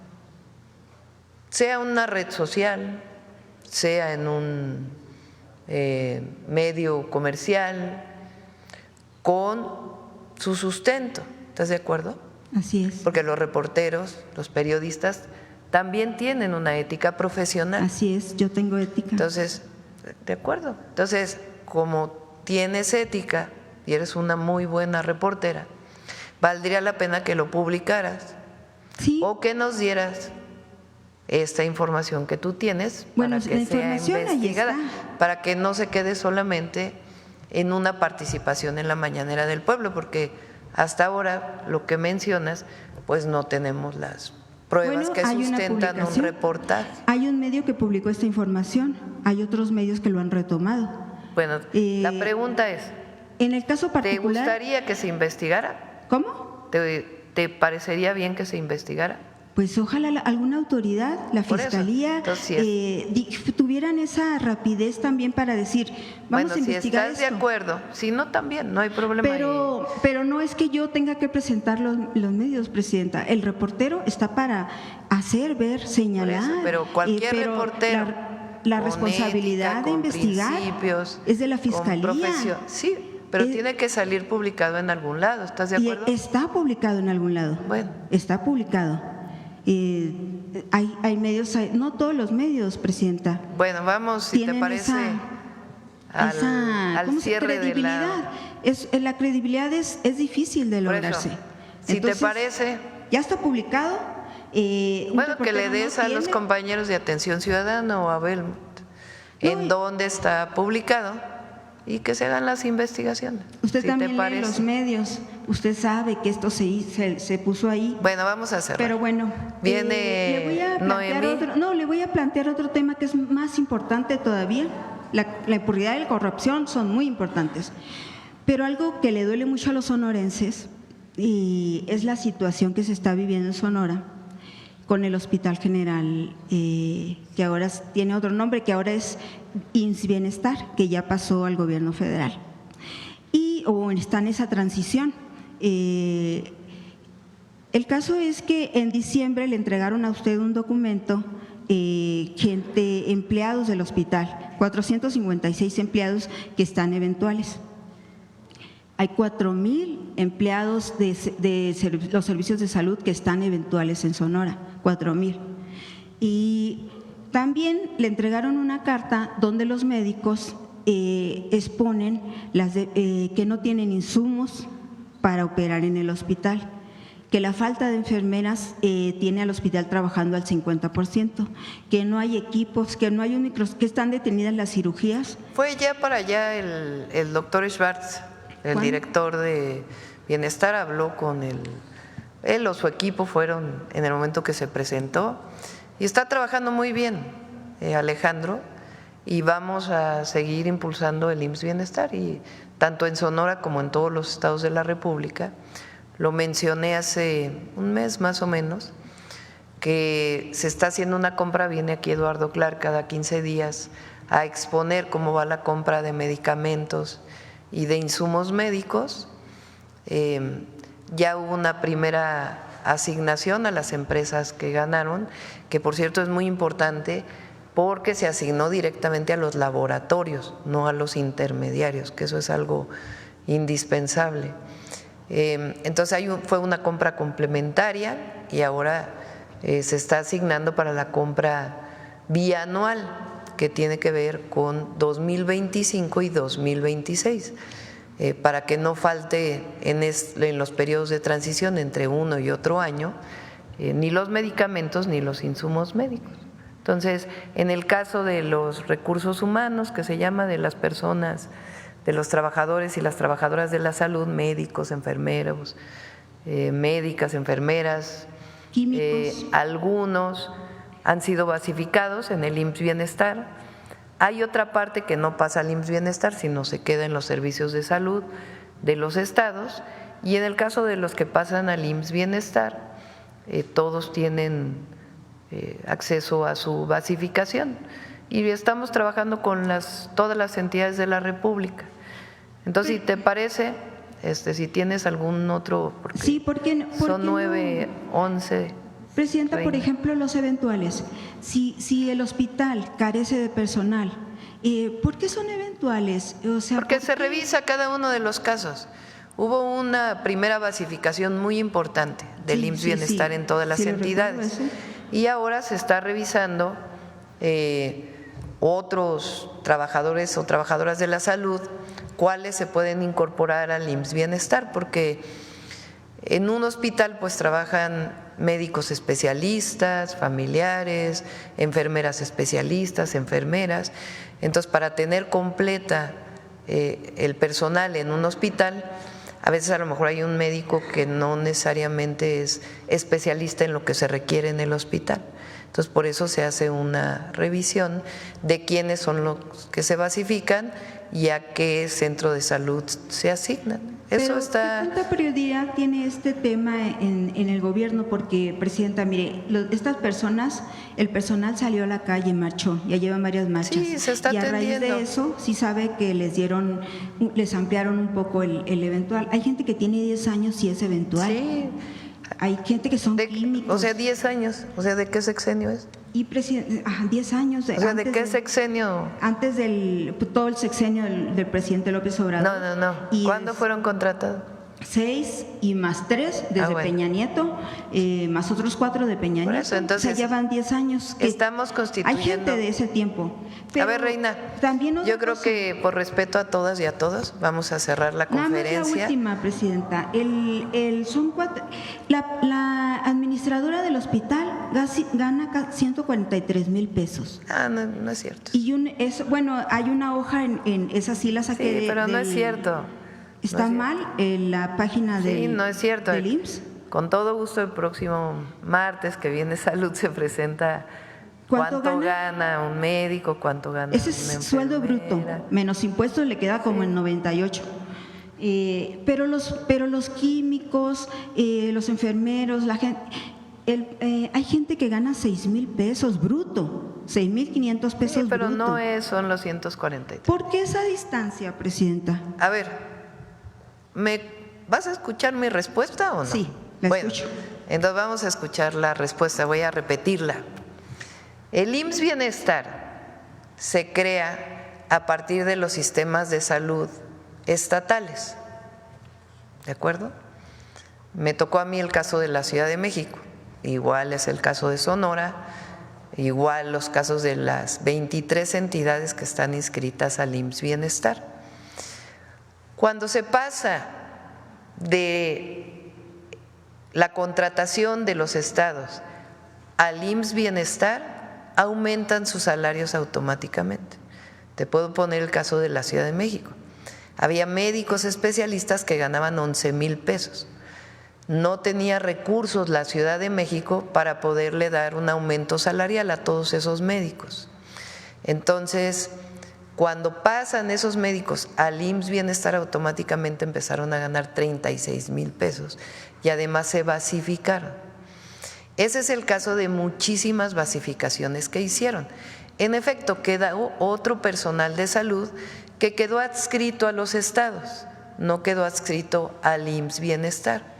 sea una red social, sea en un medio comercial, con su sustento. ¿Estás de acuerdo? Así es. Porque los reporteros, los periodistas, también tienen una ética profesional. Así es, yo tengo ética. Entonces, de acuerdo. Entonces, como tienes ética y eres una muy buena reportera, valdría la pena que lo publicaras, sí, o que nos dieras esta información que tú tienes, bueno, para que sea investigada, para que no se quede solamente en una participación en la Mañanera del Pueblo, porque hasta ahora lo que mencionas, pues no tenemos las pruebas que sustentan un reportaje. Hay un medio que publicó esta información, hay otros medios que lo han retomado. Bueno, la pregunta es, en el caso particular, ¿te gustaría que se investigara? ¿Cómo? ¿Te parecería bien que se investigara? Pues ojalá alguna autoridad, la Fiscalía, tuvieran esa rapidez también para decir, vamos a investigar si estás de acuerdo, si no también, no hay problema. Pero no es que yo tenga que presentar los medios, Presidenta. El reportero está para hacer, ver, señalar. Pero cualquier reportero, la responsabilidad de investigar es de la Fiscalía. Sí, pero tiene que salir publicado en algún lado, ¿estás de acuerdo? Y está publicado en algún lado. Bueno. Está publicado. Hay medios, no todos los medios, Presidenta. Bueno, vamos, si te parece, al cierre de la credibilidad es difícil de lograrse. Si te parece, ya está publicado. Bueno, que le des a los compañeros de Atención Ciudadana o a Belmont en dónde está publicado y que se hagan las investigaciones. Usted también lee los medios, usted sabe que esto se puso ahí. Bueno, vamos a hacerlo. Pero bueno, viene Noemí. Le voy a plantear otro tema que es más importante todavía. La impunidad y la corrupción son muy importantes. Pero algo que le duele mucho a los sonorenses es la situación que se está viviendo en Sonora con el Hospital General, que ahora tiene otro nombre, que ahora es IMSS Bienestar, que ya pasó al gobierno federal. O está en esa transición. El caso es que en diciembre le entregaron a usted un documento, empleados del hospital, 456 empleados que están eventuales. Hay 4,000 empleados de los servicios de salud que están eventuales en Sonora, 4,000. Y también le entregaron una carta donde los médicos exponen que no tienen insumos para operar en el hospital, que la falta de enfermeras tiene al hospital trabajando al 50%, que no hay equipos, que no hay que están detenidas las cirugías. Fue ya para allá el doctor Schwartz el director de Bienestar habló con él o su equipo fueron en el momento que se presentó y está trabajando muy bien, Alejandro, y vamos a seguir impulsando el IMSS Bienestar, y tanto en Sonora como en todos los estados de la República. Lo mencioné hace un mes más o menos, que se está haciendo una compra, viene aquí Eduardo Clark cada 15 días a exponer cómo va la compra de medicamentos y de insumos médicos. Ya hubo una primera asignación a las empresas que ganaron, que por cierto es muy importante porque se asignó directamente a los laboratorios, no a los intermediarios, que eso es algo indispensable. Entonces fue una compra complementaria y ahora se está asignando para la compra bianual, que tiene que ver con 2025 y 2026, para que no falte en los periodos de transición entre uno y otro año ni los medicamentos ni los insumos médicos. Entonces, en el caso de los recursos humanos, que se llama de las personas, de los trabajadores y las trabajadoras de la salud, médicos, enfermeros, médicas, enfermeras, algunos han sido basificados en el IMSS Bienestar. Hay otra parte que no pasa al IMSS Bienestar, sino se queda en los servicios de salud de los estados, y en el caso de los que pasan al IMSS Bienestar, todos tienen acceso a su basificación, y estamos trabajando con todas las entidades de la República. Entonces, si te parece, si tienes algún otro, porque sí, porque son 9, 11. Presidenta, 30. por ejemplo, los eventuales. Si el hospital carece de personal, ¿por qué son eventuales? O sea, porque se revisa cada uno de los casos. Hubo una primera basificación muy importante del IMSS Bienestar en todas las entidades, y ahora se está revisando otros trabajadores o trabajadoras de la salud, cuáles se pueden incorporar al IMSS Bienestar, porque en un hospital pues trabajan médicos especialistas, familiares, enfermeras especialistas, enfermeras. Entonces, para tener completa el personal en un hospital, a veces a lo mejor hay un médico que no necesariamente es especialista en lo que se requiere en el hospital. Entonces, por eso se hace una revisión de quiénes son los que se basifican y a qué centro de salud se asignan. Eso está. ¿Cuánta prioridad tiene este tema en el gobierno? Porque, Presidenta, mire, estas personas, el personal salió a la calle, marchó, ya llevan varias marchas. Sí, se está atendiendo. Y a raíz de eso, sí sabe que les ampliaron un poco el eventual. Hay gente que tiene 10 años y es eventual. Sí. Hay gente que son químicos. O sea, 10 años. O sea, ¿de qué sexenio es? Y 10 años. O sea, ¿de qué sexenio? Antes todo el sexenio del presidente López Obrador. No. ¿Cuándo fueron contratados? 6 y más 3 desde Peña Nieto, más otros 4 de Peña Nieto. Entonces, o sea, llevan 10 años. Estamos constituyendo. Hay gente de ese tiempo. A ver, Reina, yo creo que por respeto a todas y a todos vamos a cerrar la conferencia. Nada más la última, Presidenta. Son 4. La administradora del hospital gana 143,000 pesos. No es cierto. Y hay una hoja esa sí la saqué. Sí, pero no es cierto. ¿Está mal en la página no es cierto. del IMSS? Con todo gusto, el próximo martes que viene Salud se presenta cuánto gana un médico, cuánto gana ese es sueldo bruto, menos impuestos le queda como en 98. Pero los químicos, los enfermeros, la gente, hay gente que gana 6,000 pesos bruto, 6,500 pesos bruto. Pero no son los 143. ¿Por qué esa distancia, Presidenta? A ver, ¿vas a escuchar mi respuesta o no? Sí, la escucho. Entonces vamos a escuchar la respuesta, voy a repetirla. El IMSS Bienestar se crea a partir de los sistemas de salud estatales, ¿de acuerdo? Me tocó a mí el caso de la Ciudad de México, igual es el caso de Sonora, igual los casos de las 23 entidades que están inscritas al IMSS Bienestar. Cuando se pasa de la contratación de los estados al IMSS Bienestar, aumentan sus salarios automáticamente. Te puedo poner el caso de la Ciudad de México. Había médicos especialistas que ganaban 11,000 pesos. No tenía recursos la Ciudad de México para poderle dar un aumento salarial a todos esos médicos. Entonces, cuando pasan esos médicos al IMSS Bienestar, automáticamente empezaron a ganar 36,000 pesos y además se basificaron. Ese es el caso de muchísimas basificaciones que hicieron. En efecto, quedó otro personal de salud que quedó adscrito a los estados, no quedó adscrito al IMSS Bienestar.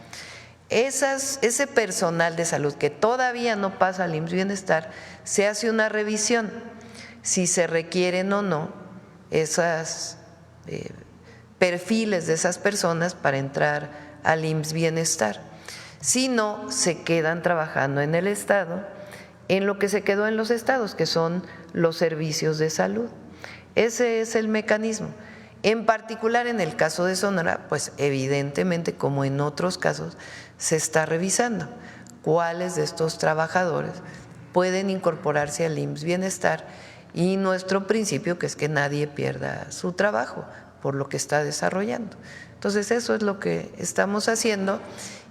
Ese personal de salud que todavía no pasa al IMSS Bienestar, se hace una revisión si se requieren o no esos perfiles de esas personas para entrar al IMSS Bienestar. Si no, se quedan trabajando en el estado, en lo que se quedó en los estados, que son los servicios de salud. Ese es el mecanismo. En particular en el caso de Sonora, pues evidentemente, como en otros casos, se está revisando cuáles de estos trabajadores pueden incorporarse al IMSS Bienestar, y nuestro principio, que es que nadie pierda su trabajo por lo que está desarrollando. Entonces eso es lo que estamos haciendo,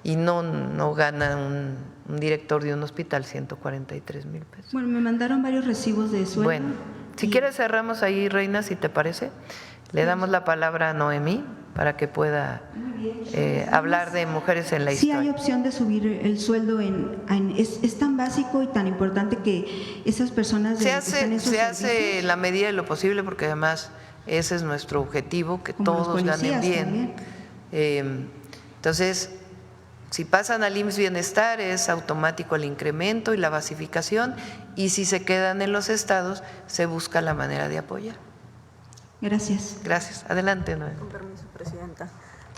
y no gana un director de un hospital 143,000 pesos. Bueno, me mandaron varios recibos de sueldo. Bueno, si quieres cerramos ahí, Reina, si te parece. Le damos la palabra a Noemí para que pueda hablar de mujeres en la historia. Sí hay opción de subir el sueldo, es tan básico y tan importante que esas personas… Se hace en la medida de lo posible, porque además ese es nuestro objetivo, que todos ganen bien. Entonces, si pasan al IMSS Bienestar es automático el incremento y la basificación, y si se quedan en los estados se busca la manera de apoyar. Gracias. Gracias. Adelante, Noé. Con permiso, Presidenta.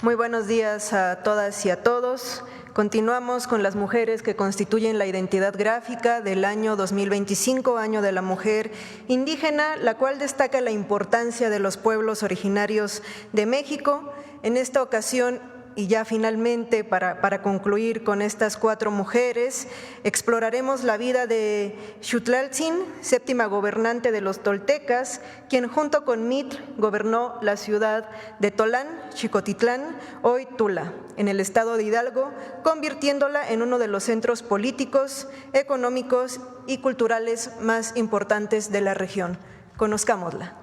Muy buenos días a todas y a todos. Continuamos con las mujeres que constituyen la identidad gráfica del año 2025, año de la mujer indígena, la cual destaca la importancia de los pueblos originarios de México. En esta ocasión, y ya finalmente para concluir con estas 4 mujeres, exploraremos la vida de Xutlaltzin, séptima gobernante de los toltecas, quien junto con Mitr gobernó la ciudad de Tolán, Xicotitlán, hoy Tula, en el estado de Hidalgo, convirtiéndola en uno de los centros políticos, económicos y culturales más importantes de la región. Conozcámosla.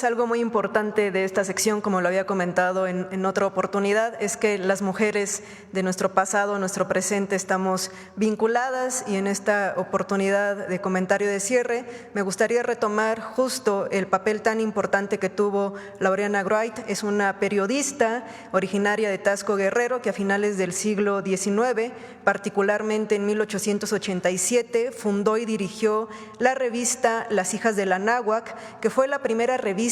Algo muy importante de esta sección, como lo había comentado en otra oportunidad, es que las mujeres de nuestro pasado, nuestro presente, estamos vinculadas, y en esta oportunidad de comentario de cierre me gustaría retomar justo el papel tan importante que tuvo Laureana Wright. Es una periodista originaria de Taxco, Guerrero, que a finales del siglo XIX, particularmente en 1887, fundó y dirigió la revista Las Hijas de la Náhuac, que fue la primera revista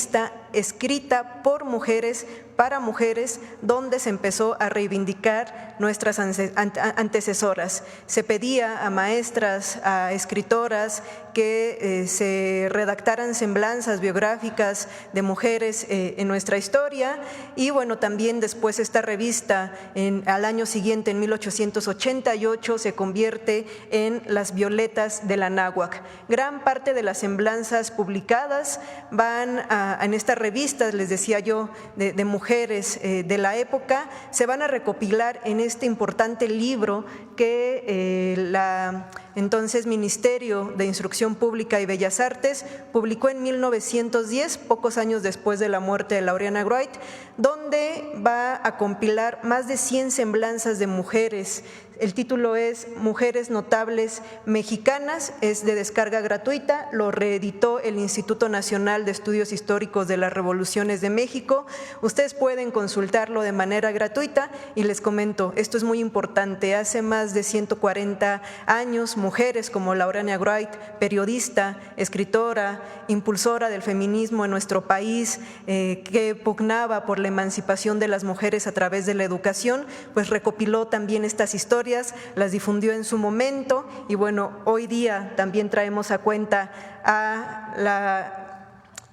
escrita por mujeres para mujeres, donde se empezó a reivindicar nuestras antecesoras. Se pedía a maestras, a escritoras que se redactaran semblanzas biográficas de mujeres en nuestra historia, y bueno, también después esta revista al año siguiente, en 1888, se convierte en Las Violetas de la Náhuac. Gran parte de las semblanzas publicadas van en esta revista, les decía yo, de mujeres de la época, se van a recopilar en este importante libro que la entonces Ministerio de Instrucción Pública y Bellas Artes publicó en 1910, pocos años después de la muerte de Laureana Wright, donde va a compilar más de 100 semblanzas de mujeres. El título es Mujeres Notables Mexicanas, es de descarga gratuita, lo reeditó el Instituto Nacional de Estudios Históricos de las Revoluciones de México. Ustedes pueden consultarlo de manera gratuita, y les comento, esto es muy importante, hace más de 140 años, mujeres como Laureana Wright, periodista, escritora, impulsora del feminismo en nuestro país, que pugnaba por la emancipación de las mujeres a través de la educación, pues recopiló también estas historias, las difundió en su momento, y bueno, hoy día también traemos a cuenta a la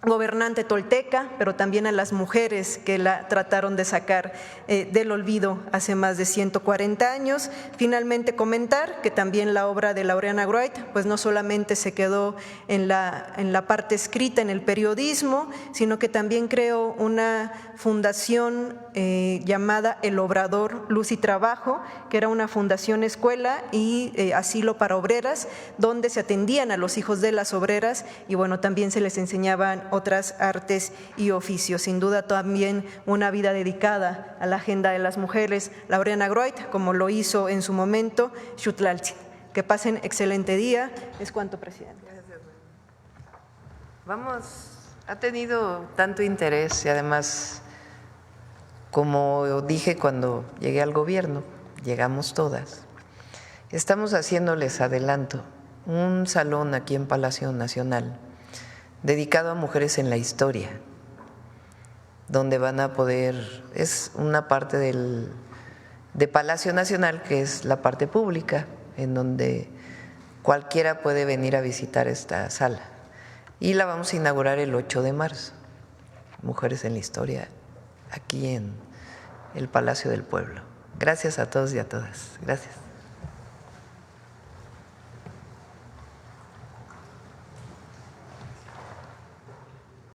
gobernante tolteca, pero también a las mujeres que la trataron de sacar del olvido hace más de 140 años. Finalmente comentar que también la obra de Laureana Wright pues no solamente se quedó en la parte escrita, en el periodismo, sino que también creó una fundación llamada El Obrador Luz y Trabajo, que era una fundación escuela y asilo para obreras, donde se atendían a los hijos de las obreras, y bueno, también se les enseñaban otras artes y oficios. Sin duda también una vida dedicada a la agenda de las mujeres, Laureana Wright, como lo hizo en su momento Xutlaltzin. Que pasen excelente día. Es cuanto, presidente. Ha tenido tanto interés, y además, como dije cuando llegué al gobierno, llegamos todas. Estamos haciéndoles adelanto un salón aquí en Palacio Nacional dedicado a mujeres en la historia, donde van a poder, es una parte de Palacio Nacional que es la parte pública, en donde cualquiera puede venir a visitar esta sala, y la vamos a inaugurar el 8 de marzo, Mujeres en la Historia, aquí en el Palacio del Pueblo. Gracias a todos y a todas. Gracias.